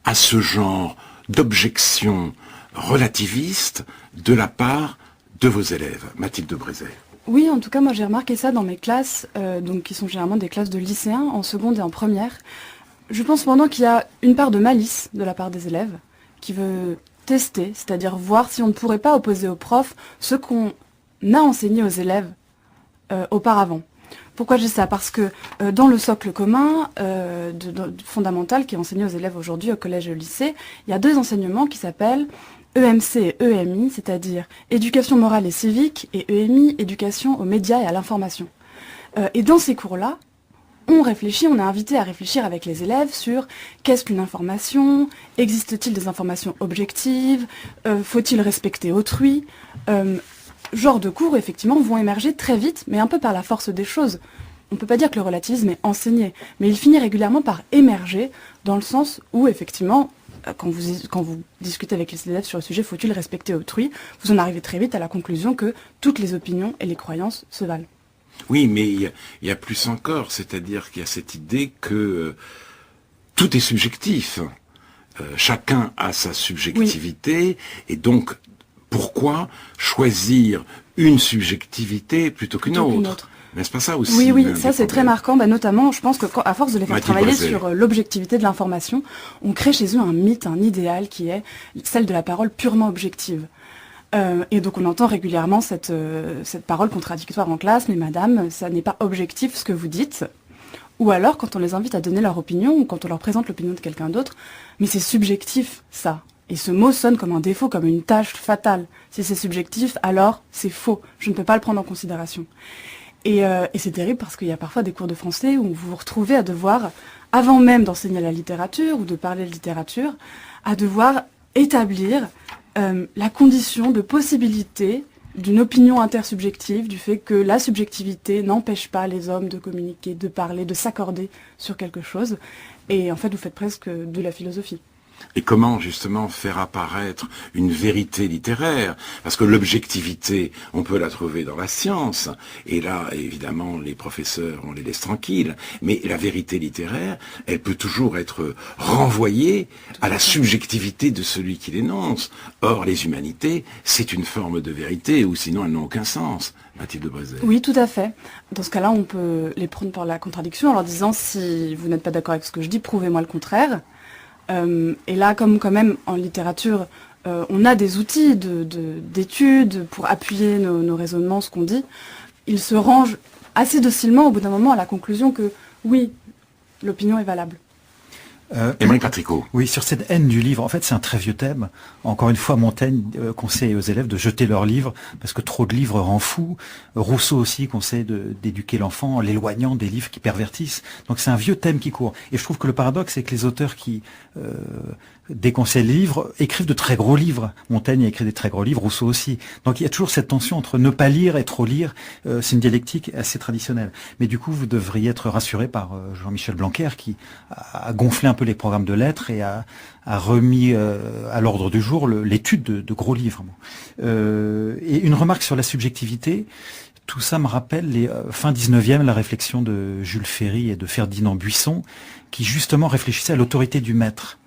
à ce genre d'objection relativiste de la part de vos élèves, Mathilde Brézet? Oui, en tout cas, moi j'ai remarqué ça dans mes classes, donc qui sont généralement des classes de lycéens en seconde et en première. Je pense cependant qu'il y a une part de malice de la part des élèves qui veut tester, c'est-à-dire voir si on ne pourrait pas opposer aux profs ce qu'on a enseigné aux élèves auparavant. Pourquoi je dis ça? Parce que dans le socle commun fondamental qui est enseigné aux élèves aujourd'hui au collège et au lycée, il y a 2 enseignements qui s'appellent EMC et EMI, c'est-à-dire éducation morale et civique, et EMI, éducation aux médias et à l'information. Et dans ces cours-là, on est invité à réfléchir avec les élèves sur qu'est-ce qu'une information, existe-t-il des informations objectives, faut-il respecter autrui, genre de cours, effectivement, vont émerger très vite, mais un peu par la force des choses. On ne peut pas dire que le relativisme est enseigné, mais il finit régulièrement par émerger dans le sens où, effectivement, quand vous discutez avec les élèves sur le sujet, faut-il respecter autrui, vous en arrivez très vite à la conclusion que toutes les opinions et les croyances se valent. Oui, mais il y a plus encore, c'est-à-dire qu'il y a cette idée que tout est subjectif. Chacun a sa subjectivité, et donc pourquoi choisir une subjectivité plutôt qu'une autre? N'est-ce pas ça aussi? Oui, ça c'est très marquant, notamment je pense qu'à force de les faire travailler sur l'objectivité de l'information, on crée chez eux un mythe, un idéal qui est celle de la parole purement objective. Et donc on entend régulièrement cette parole contradictoire en classe, mais madame, ça n'est pas objectif ce que vous dites. Ou alors quand on les invite à donner leur opinion, ou quand on leur présente l'opinion de quelqu'un d'autre, mais c'est subjectif ça. Et ce mot sonne comme un défaut, comme une tâche fatale. Si c'est subjectif, alors c'est faux. Je ne peux pas le prendre en considération. Et c'est terrible parce qu'il y a parfois des cours de français où vous vous retrouvez à devoir, avant même d'enseigner la littérature ou de parler de littérature, à devoir établir la condition de possibilité d'une opinion intersubjective, du fait que la subjectivité n'empêche pas les hommes de communiquer, de parler, de s'accorder sur quelque chose. Et en fait, vous faites presque de la philosophie. Et comment justement faire apparaître une vérité littéraire? Parce que l'objectivité, on peut la trouver dans la science, et là, évidemment, les professeurs, on les laisse tranquilles, mais la vérité littéraire, elle peut toujours être renvoyée à la subjectivité de celui qui l'énonce. Or, les humanités, c'est une forme de vérité, ou sinon elles n'ont aucun sens. Mathilde Brézet. Oui, tout à fait. Dans ce cas-là, on peut les prendre par la contradiction en leur disant, si vous n'êtes pas d'accord avec ce que je dis, prouvez-moi le contraire. Et là, comme quand même en littérature, on a des outils d'études pour appuyer nos raisonnements, ce qu'on dit, ils se rangent assez docilement au bout d'un moment à la conclusion que oui, l'opinion est valable. Émeric Patricot. Oui, sur cette haine du livre, en fait c'est un très vieux thème. Encore une fois, Montaigne conseille aux élèves de jeter leurs livres parce que trop de livres rend fou. Rousseau aussi conseille d'éduquer l'enfant en l'éloignant des livres qui pervertissent. Donc c'est un vieux thème qui court. Et je trouve que le paradoxe, c'est que les auteurs qui déconseillent les livres écrivent de très gros livres. Montaigne a écrit des très gros livres, Rousseau aussi. Donc il y a toujours cette tension entre ne pas lire et trop lire. C'est une dialectique assez traditionnelle. Mais du coup, vous devriez être rassuré par Jean-Michel Blanquer qui a gonflé un peu les programmes de lettres et a remis à l'ordre du jour l'étude de gros livres. Et une remarque sur la subjectivité. Tout ça me rappelle les fin 19e, la réflexion de Jules Ferry et de Ferdinand Buisson, qui justement réfléchissaient à l'autorité du maître.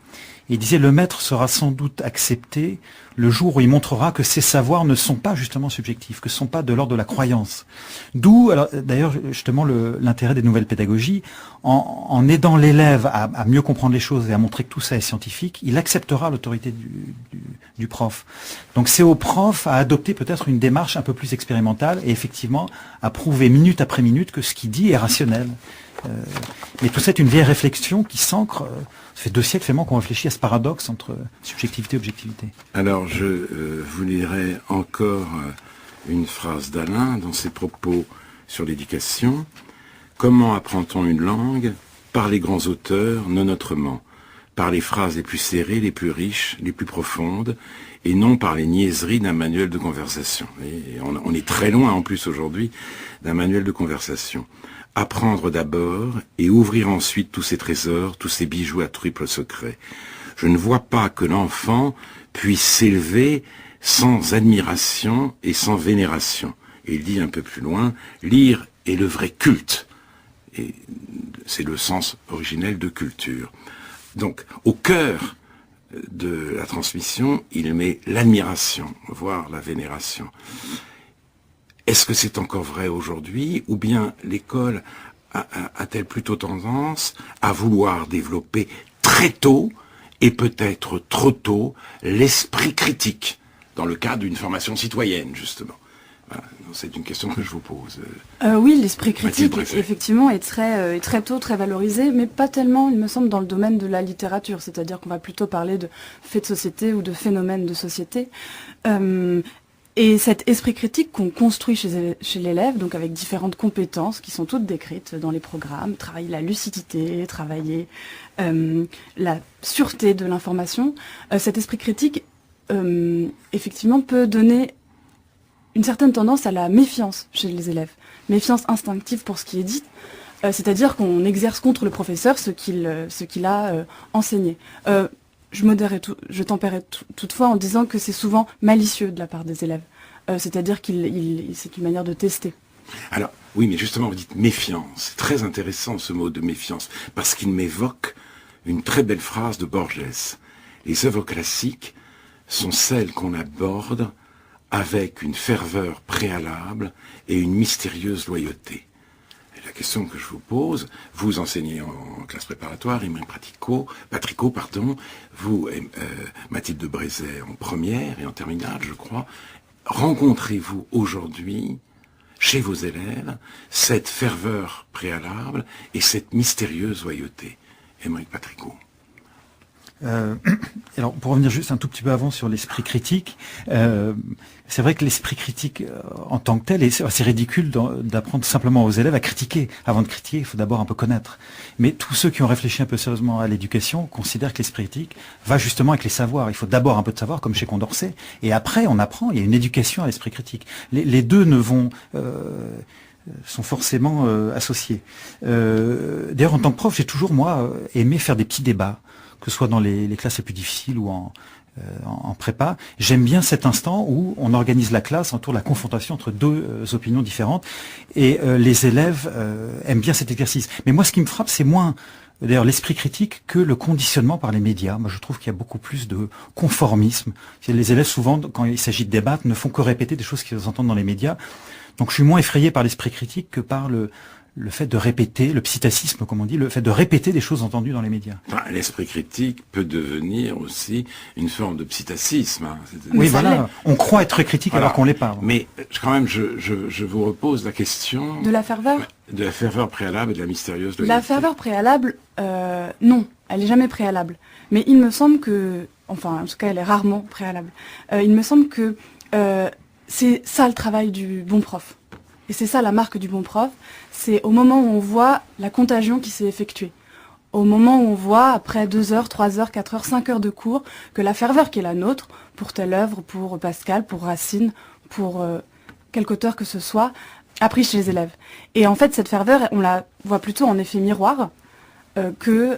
Et il disait, le maître sera sans doute accepté le jour où il montrera que ces savoirs ne sont pas justement subjectifs, que ce ne sont pas de l'ordre de la croyance. D'où, alors d'ailleurs, justement, l'intérêt des nouvelles pédagogies, en aidant l'élève à mieux comprendre les choses et à montrer que tout ça est scientifique, il acceptera l'autorité du prof. Donc c'est au prof à adopter peut-être une démarche un peu plus expérimentale et effectivement à prouver minute après minute que ce qu'il dit est rationnel. Mais tout ça est une vieille réflexion qui s'ancre. Ça fait 2 siècles finalement qu'on réfléchit à ce paradoxe entre subjectivité et objectivité. Alors je vous lirai encore une phrase d'Alain dans ses propos sur l'éducation. Comment apprend-on une langue? Par les grands auteurs, non autrement. Par les phrases les plus serrées, les plus riches, les plus profondes, et non par les niaiseries d'un manuel de conversation. Et on est très loin en plus aujourd'hui d'un manuel de conversation. Apprendre d'abord et ouvrir ensuite tous ces trésors, tous ces bijoux à triple secret. Je ne vois pas que l'enfant puisse s'élever sans admiration et sans vénération. Et il dit un peu plus loin, lire est le vrai culte. Et c'est le sens originel de culture. Donc, au cœur de la transmission, il met l'admiration, voire la vénération. Est-ce que c'est encore vrai aujourd'hui, ou bien l'école a-t-elle plutôt tendance à vouloir développer très tôt, et peut-être trop tôt, l'esprit critique, dans le cadre d'une formation citoyenne, justement? Voilà, c'est une question que je vous pose. Oui, l'esprit critique, effectivement, est très tôt, très valorisé, mais pas tellement, il me semble, dans le domaine de la littérature, c'est-à-dire qu'on va plutôt parler de faits de société ou de phénomènes de société. Et cet esprit critique qu'on construit chez l'élève, donc avec différentes compétences qui sont toutes décrites dans les programmes, travailler la lucidité, travailler la sûreté de l'information, cet esprit critique, effectivement, peut donner une certaine tendance à la méfiance chez les élèves. Méfiance instinctive pour ce qui est dit, c'est-à-dire qu'on exerce contre le professeur ce qu'il a enseigné. Je tempérais toutefois en disant que c'est souvent malicieux de la part des élèves. C'est-à-dire c'est une manière de tester. Alors, oui, mais justement, vous dites méfiance. C'est très intéressant ce mot de méfiance, parce qu'il m'évoque une très belle phrase de Borges. Les œuvres classiques sont celles qu'on aborde avec une ferveur préalable et une mystérieuse loyauté. La question que je vous pose, vous enseignez en classe préparatoire, Émeric Patricot, vous, Mathilde de Brézet, en première et en terminale, je crois, rencontrez-vous aujourd'hui, chez vos élèves, cette ferveur préalable et cette mystérieuse loyauté? Émeric Patricot. Alors, pour revenir juste un tout petit peu avant sur l'esprit critique, c'est vrai que l'esprit critique en tant que tel, c'est ridicule d'apprendre simplement aux élèves à critiquer. Avant de critiquer, il faut d'abord un peu connaître. Mais tous ceux qui ont réfléchi un peu sérieusement à l'éducation considèrent que l'esprit critique va justement avec les savoirs. Il faut d'abord un peu de savoir, comme chez Condorcet, et après on apprend, il y a une éducation à l'esprit critique. Les deux ne vont... sont forcément associés. D'ailleurs, en tant que prof, j'ai toujours, moi, aimé faire des petits débats, que ce soit dans les classes les plus difficiles ou en prépa. J'aime bien cet instant où on organise la classe autour de la confrontation entre deux opinions différentes, et les élèves aiment bien cet exercice. Mais moi, ce qui me frappe, c'est moins d'ailleurs l'esprit critique que le conditionnement par les médias. Moi, je trouve qu'il y a beaucoup plus de conformisme. Les élèves, souvent, quand il s'agit de débattre, ne font que répéter des choses qu'ils entendent dans les médias. Donc je suis moins effrayé par l'esprit critique que par le fait de répéter, le psittacisme, comme on dit, le fait de répéter des choses entendues dans les médias. Enfin, l'esprit critique peut devenir aussi une forme de psittacisme. Hein. Oui, voilà. On croit être critique alors qu'on l'est pas. Mais quand même, je vous repose la question... De la ferveur ? De la ferveur préalable et de la mystérieuse loyauté. La ferveur préalable, non, elle n'est jamais préalable. Mais il me semble que, enfin, en tout cas, elle est rarement préalable. Il me semble que c'est ça le travail du bon prof. Et c'est ça la marque du bon prof, c'est au moment où on voit la contagion qui s'est effectuée. Au moment où on voit, après 2 heures, 3 heures, 4 heures, 5 heures de cours, que la ferveur qui est la nôtre, pour telle œuvre, pour Pascal, pour Racine, pour quelque auteur que ce soit, a pris chez les élèves. Et en fait, cette ferveur, on la voit plutôt en effet miroir que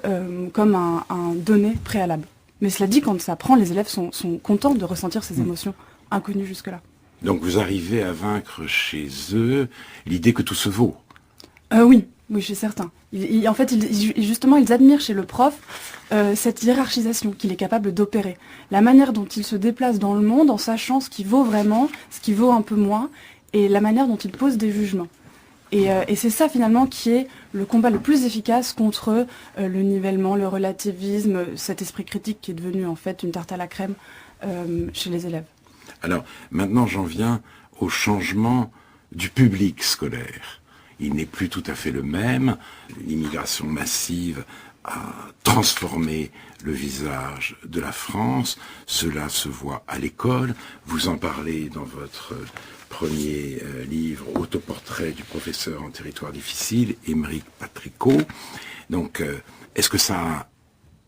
comme un donné préalable. Mais cela dit, quand ça prend, les élèves sont contents de ressentir ces émotions inconnues jusque-là. Donc vous arrivez à vaincre chez eux l'idée que tout se vaut. Oui, Oui, chez certains. En fait, justement, ils admirent chez le prof cette hiérarchisation qu'il est capable d'opérer. La manière dont il se déplace dans le monde en sachant ce qui vaut vraiment, ce qui vaut un peu moins, et la manière dont il pose des jugements. Et c'est ça finalement qui est le combat le plus efficace contre le nivellement, le relativisme, cet esprit critique qui est devenu en fait une tarte à la crème chez les élèves. Alors, maintenant j'en viens au changement du public scolaire. Il n'est plus tout à fait le même. L'immigration massive a transformé le visage de la France. Cela se voit à l'école. Vous en parlez dans votre premier livre, Autoportrait du professeur en territoire difficile, Émeric Patricot. Donc, est-ce que ça a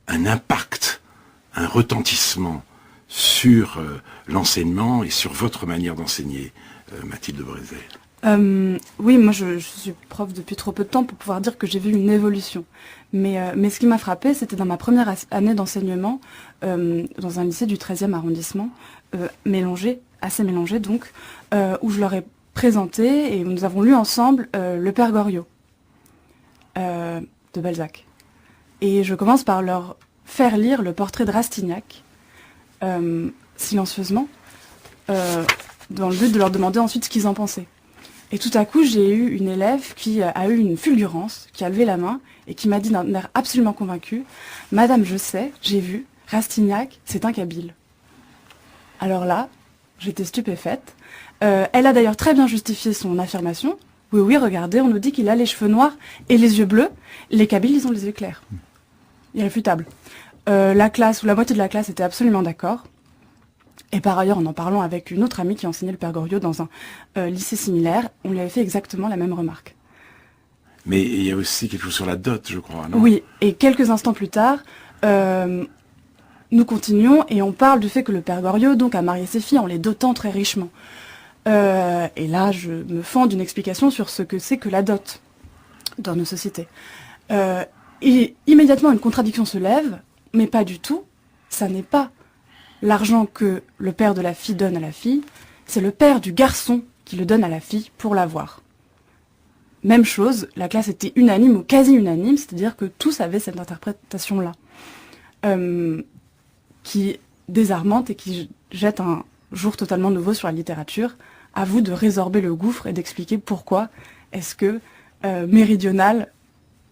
un impact, un retentissement sur l'enseignement et sur votre manière d'enseigner, Mathilde Brézet? Oui, moi je suis prof depuis trop peu de temps pour pouvoir dire que j'ai vu une évolution. Mais ce qui m'a frappé, c'était dans ma première année d'enseignement, dans un lycée du 13e arrondissement, assez mélangé donc, où je leur ai présenté et où nous avons lu ensemble Le Père Goriot de Balzac. Et je commence par leur faire lire le portrait de Rastignac, silencieusement, dans le but de leur demander ensuite ce qu'ils en pensaient. Et tout à coup, j'ai eu une élève qui a eu une fulgurance, qui a levé la main et qui m'a dit d'un air absolument convaincu « Madame, je sais, j'ai vu, Rastignac, c'est un Kabyle. » Alors là, j'étais stupéfaite. Elle a d'ailleurs très bien justifié son affirmation. « Oui, regardez, on nous dit qu'il a les cheveux noirs et les yeux bleus. Les Kabyles, ils ont les yeux clairs. » Irréfutable. La classe, ou la moitié de la classe était absolument d'accord. Et par ailleurs, en en parlant avec une autre amie qui enseignait le Père Goriot dans un lycée similaire, on lui avait fait exactement la même remarque. Mais il y a aussi quelque chose sur la dot, je crois, non? Oui, et quelques instants plus tard, nous continuons et on parle du fait que le Père Goriot donc, a marié ses filles en les dotant très richement. Et là, je me fends d'une explication sur ce que c'est que la dot dans nos sociétés. Et immédiatement, une contradiction se lève, mais pas du tout. Ça n'est pas l'argent que le père de la fille donne à la fille, c'est le père du garçon qui le donne à la fille pour l'avoir. Même chose, la classe était unanime ou quasi unanime, c'est-à-dire que tous avaient cette interprétation-là, qui est désarmante et qui jette un jour totalement nouveau sur la littérature. À vous de résorber le gouffre et d'expliquer pourquoi est-ce que méridional,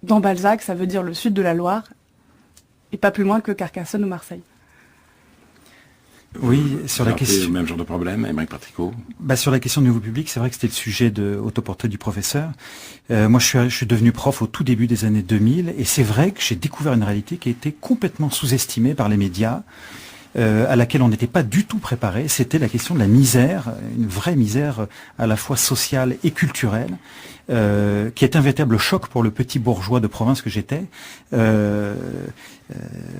dans Balzac, ça veut dire le sud de la Loire, et pas plus loin que Carcassonne ou Marseille. Oui, sur la question. Le même genre de problème, Émeric Patricot. Sur la question du nouveau public, c'est vrai que c'était le sujet de Autoportrait du professeur. Moi, je suis devenu prof au tout début des années 2000, et c'est vrai que j'ai découvert une réalité qui a été complètement sous-estimée par les médias, à laquelle on n'était pas du tout préparé. C'était la question de la misère, une vraie misère à la fois sociale et culturelle, qui est un véritable choc pour le petit bourgeois de province que j'étais.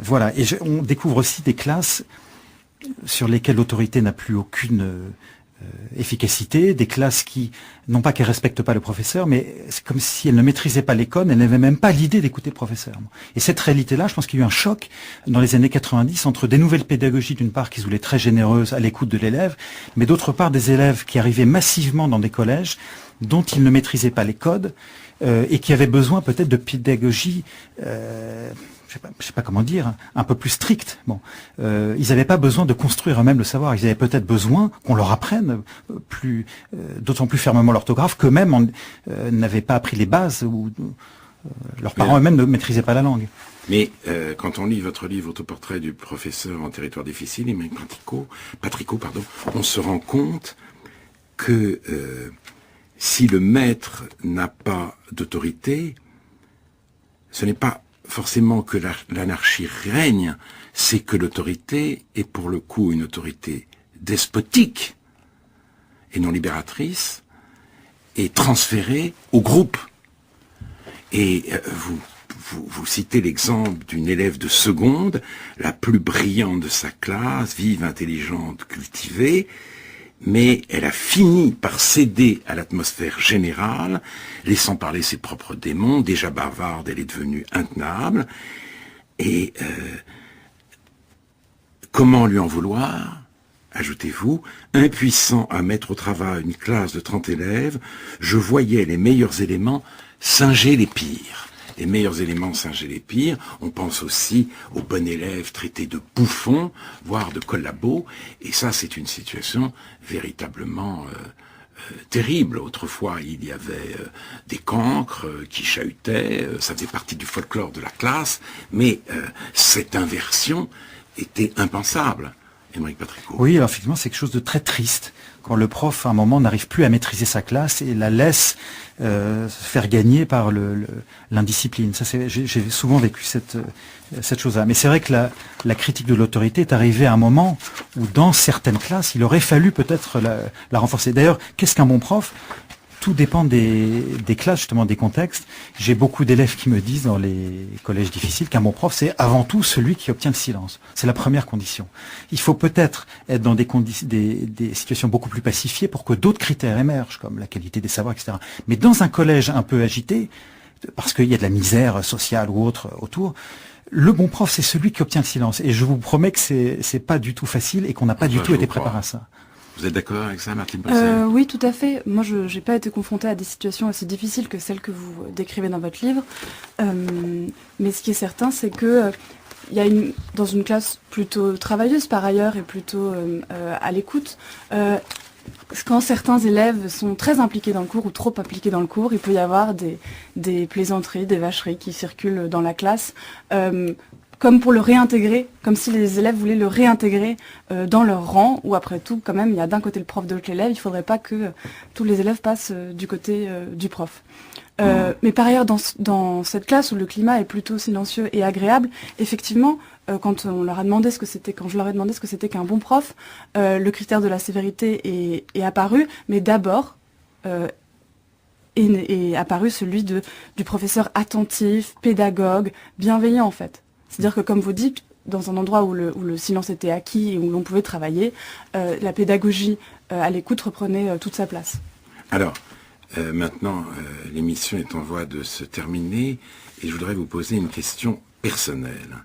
Voilà, et on découvre aussi des classes sur lesquelles l'autorité n'a plus aucune efficacité, des classes qui, non pas qu'elles respectent pas le professeur, mais c'est comme si elles ne maîtrisaient pas l'école, elles n'avaient même pas l'idée d'écouter le professeur. Et cette réalité-là, je pense qu'il y a eu un choc dans les années 90 entre des nouvelles pédagogies d'une part qui se voulaient très généreuses à l'écoute de l'élève, mais d'autre part des élèves qui arrivaient massivement dans des collèges dont ils ne maîtrisaient pas les codes et qui avaient besoin peut-être de pédagogie je sais pas comment dire, un peu plus strict. Ils n'avaient pas besoin de construire eux-mêmes le savoir. Ils avaient peut-être besoin qu'on leur apprenne d'autant plus fermement l'orthographe qu'eux-mêmes n'avaient pas appris les bases ou leurs parents eux-mêmes ne maîtrisaient pas la langue. Mais quand on lit votre livre Autoportrait du professeur en territoire difficile, Émeric Patricot, on se rend compte que si le maître n'a pas d'autorité, ce n'est pas forcément que l'anarchie règne, c'est que l'autorité est pour le coup une autorité despotique et non libératrice et transférée au groupe. Et vous citez l'exemple d'une élève de seconde, la plus brillante de sa classe, vive, intelligente, cultivée, mais elle a fini par céder à l'atmosphère générale, laissant parler ses propres démons. Déjà bavarde, elle est devenue intenable. Et comment lui en vouloir? ajoutez-vous, impuissant à mettre au travail une classe de 30 élèves, je voyais les meilleurs éléments singer les pires. Les meilleurs éléments singer les pires. On pense aussi aux bons élèves traités de bouffons, voire de collabos. Et ça, c'est une situation véritablement terrible. Autrefois, il y avait des cancres qui chahutaient. Ça faisait partie du folklore de la classe. Mais cette inversion était impensable. Aymeric Patricot. Oui, alors effectivement, c'est quelque chose de très triste quand le prof, à un moment, n'arrive plus à maîtriser sa classe et la laisse se faire gagner par l'indiscipline. Ça, j'ai souvent vécu cette chose-là. Mais c'est vrai que la critique de l'autorité est arrivée à un moment où, dans certaines classes, il aurait fallu peut-être la renforcer. D'ailleurs, qu'est-ce qu'un bon prof ? Tout dépend des classes, justement, des contextes. J'ai beaucoup d'élèves qui me disent dans les collèges difficiles qu'un bon prof, c'est avant tout celui qui obtient le silence. C'est la première condition. Il faut peut-être être dans des situations beaucoup plus pacifiées pour que d'autres critères émergent, comme la qualité des savoirs, etc. Mais dans un collège un peu agité, parce qu'il y a de la misère sociale ou autre autour, le bon prof, c'est celui qui obtient le silence. Et je vous promets que c'est pas du tout facile et qu'on n'a pas du tout été préparé à ça. Vous êtes d'accord avec ça, Martine Poncet ? Oui, tout à fait. Moi, je n'ai pas été confrontée à des situations aussi difficiles que celles que vous décrivez dans votre livre. Mais ce qui est certain, c'est que dans une classe plutôt travailleuse par ailleurs et plutôt à l'écoute, quand certains élèves sont très impliqués dans le cours ou trop impliqués dans le cours, il peut y avoir des plaisanteries, des vacheries qui circulent dans la classe. Comme pour le réintégrer, comme si les élèves voulaient le réintégrer dans leur rang, où après tout, quand même, il y a d'un côté le prof, de l'autre l'élève, il ne faudrait pas que tous les élèves passent du côté du prof. Mais par ailleurs, dans cette classe où le climat est plutôt silencieux et agréable, effectivement, quand je leur ai demandé ce que c'était qu'un bon prof, le critère de la sévérité est apparu, mais d'abord est apparu celui du professeur attentif, pédagogue, bienveillant en fait. C'est-à-dire que, comme vous dites, dans un endroit où le silence était acquis et où l'on pouvait travailler, la pédagogie à l'écoute reprenait toute sa place. Alors, maintenant, l'émission est en voie de se terminer et je voudrais vous poser une question personnelle.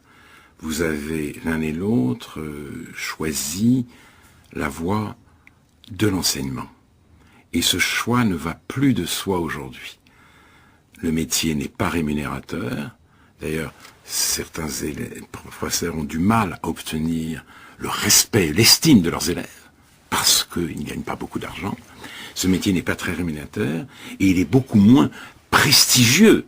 Vous avez l'un et l'autre choisi la voie de l'enseignement. Et ce choix ne va plus de soi aujourd'hui. Le métier n'est pas rémunérateur. D'ailleurs, certains professeurs ont du mal à obtenir le respect, l'estime de leurs élèves, parce qu'ils ne gagnent pas beaucoup d'argent. Ce métier n'est pas très rémunérateur, et il est beaucoup moins prestigieux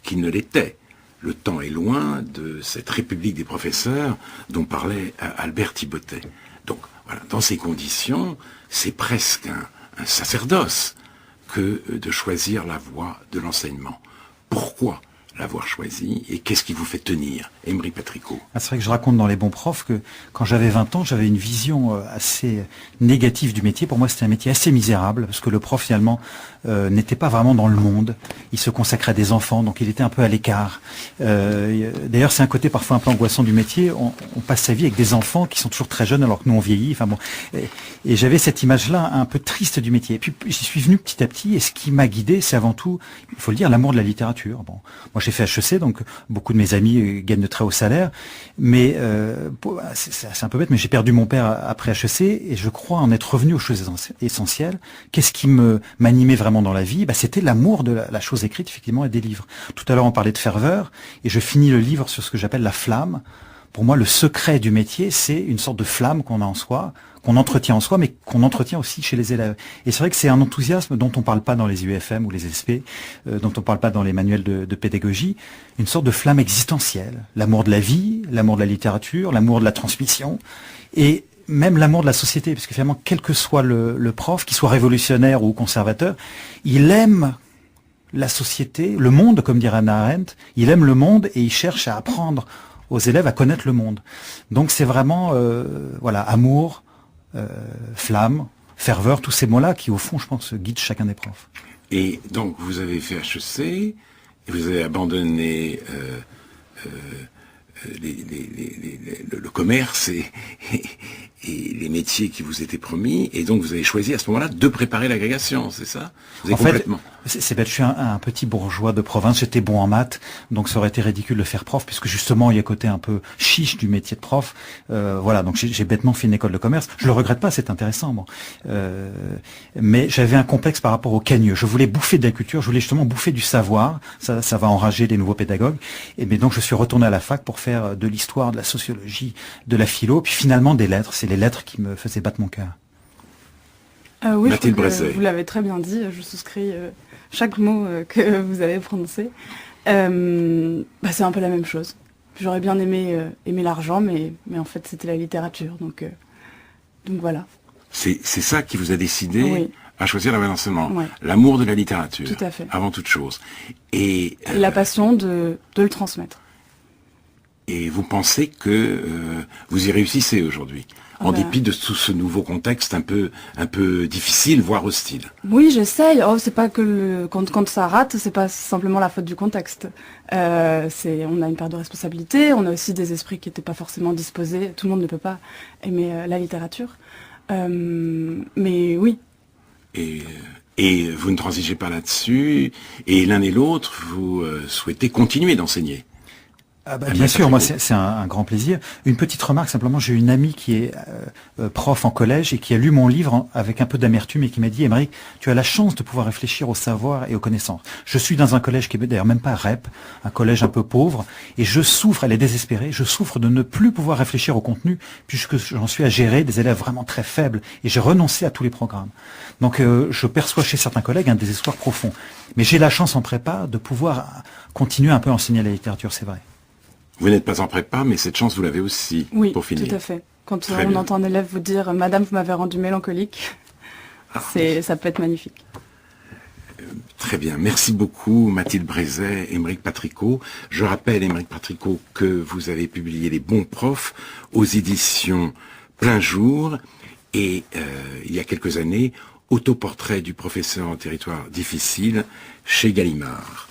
qu'il ne l'était. Le temps est loin de cette république des professeurs dont parlait Albert Thibautet. Donc, voilà, dans ces conditions, c'est presque un sacerdoce que de choisir la voie de l'enseignement. Pourquoi l'avoir choisi et qu'est-ce qui vous fait tenir, Aymeric Patricot? C'est vrai que je raconte dans Les Bons Profs que quand j'avais 20 ans, j'avais une vision assez négative du métier. Pour moi, c'était un métier assez misérable parce que le prof, finalement, n'était pas vraiment dans le monde. Il se consacrait à des enfants, donc il était un peu à l'écart. D'ailleurs, c'est un côté parfois un peu angoissant du métier. On passe sa vie avec des enfants qui sont toujours très jeunes alors que nous, on vieillit. Enfin bon. Et j'avais cette image-là un peu triste du métier. Et puis, j'y suis venu petit à petit et ce qui m'a guidé, c'est avant tout, il faut le dire, l'amour de la littérature. Bon, moi, j'ai fait HEC, donc beaucoup de mes amis gagnent de très hauts salaires, mais c'est un peu bête, mais j'ai perdu mon père après HEC et je crois en être revenu aux choses essentielles. Qu'est-ce qui m'animait vraiment dans la vie? C'était l'amour de la chose écrite, effectivement, et des livres. Tout à l'heure, on parlait de ferveur, et je finis le livre sur ce que j'appelle la flamme. Pour moi, le secret du métier, c'est une sorte de flamme qu'on a en soi, qu'on entretient en soi, mais qu'on entretient aussi chez les élèves. Et c'est vrai que c'est un enthousiasme dont on parle pas dans les UFM ou les SP, dont on parle pas dans les manuels de pédagogie, une sorte de flamme existentielle. L'amour de la vie, l'amour de la littérature, l'amour de la transmission, et même l'amour de la société, parce que finalement, quel que soit le prof, qu'il soit révolutionnaire ou conservateur, il aime la société, le monde, comme dirait Hannah Arendt, il aime le monde et il cherche à apprendre aux élèves à connaître le monde. Donc c'est vraiment, amour, flamme, ferveur, tous ces mots-là qui, au fond, je pense, guident chacun des profs. Et donc, vous avez fait HEC, et vous avez abandonné le commerce et les métiers qui vous étaient promis, et donc vous avez choisi à ce moment-là de préparer l'agrégation, c'est ça? Vous avez complètement... C'est bête, je suis un petit bourgeois de province, j'étais bon en maths, donc ça aurait été ridicule de faire prof, puisque justement il y a côté un peu chiche du métier de prof. Voilà, donc j'ai bêtement fait une école de commerce. Je le regrette pas, c'est intéressant. Bon. Mais j'avais un complexe par rapport au cagneux. Je voulais bouffer de la culture, je voulais justement bouffer du savoir. Ça va enrager les nouveaux pédagogues. Mais donc je suis retourné à la fac pour faire de l'histoire, de la sociologie, de la philo, puis finalement des lettres. C'est les lettres qui me faisaient battre mon cœur. Oui, Mathilde Brézet. Vous l'avez très bien dit, je souscris chaque mot que vous avez prononcé. C'est un peu la même chose. J'aurais bien aimé l'argent, mais en fait c'était la littérature, donc voilà. C'est ça qui vous a décidé à choisir la voie d'enseignement, l'amour de la littérature, tout à fait, avant toute chose. Et la passion de le transmettre. Et vous pensez que vous y réussissez aujourd'hui, en dépit de tout ce nouveau contexte un peu difficile, voire hostile? Oui, j'essaye. C'est pas que quand ça rate, c'est pas simplement la faute du contexte. On a une part de responsabilité, on a aussi des esprits qui n'étaient pas forcément disposés. Tout le monde ne peut pas aimer la littérature. Mais oui. Et vous ne transigez pas là-dessus, et l'un et l'autre, vous souhaitez continuer d'enseigner? Bien sûr, moi c'est un grand plaisir. Une petite remarque simplement, j'ai une amie qui est prof en collège et qui a lu mon livre avec un peu d'amertume et qui m'a dit: Émeric, tu as la chance de pouvoir réfléchir au savoir et aux connaissances. Je suis dans un collège qui est d'ailleurs même pas REP, un collège un peu pauvre, et je souffre, elle est désespérée, je souffre de ne plus pouvoir réfléchir au contenu puisque j'en suis à gérer des élèves vraiment très faibles et j'ai renoncé à tous les programmes. Donc je perçois chez certains collègues un désespoir profond. Mais j'ai la chance en prépa de pouvoir continuer un peu à enseigner la littérature, c'est vrai. Vous n'êtes pas en prépa, mais cette chance, vous l'avez aussi, pour finir. Oui, tout à fait. Quand on entend un élève vous dire « Madame, vous m'avez rendu mélancolique », ça peut être magnifique. Très bien. Merci beaucoup, Mathilde Brézet, Émeric Patricot. Je rappelle, Émeric Patricot, que vous avez publié Les Bons Profs aux éditions Plein Jour, et il y a quelques années, Autoportrait du professeur en territoire difficile chez Gallimard.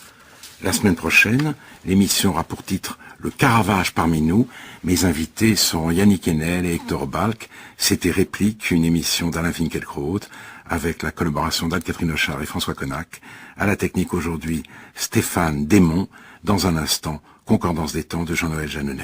La semaine prochaine, l'émission aura pour titre Le Caravage parmi nous. Mes invités seront Yannick Enel et Hector Balk. C'était Réplique, une émission d'Alain Finkielkraut, avec la collaboration d'Anne-Catherine Ochard et François Connac. À la technique aujourd'hui, Stéphane Desmond. Dans un instant, Concordance des temps de Jean-Noël Jeanneney.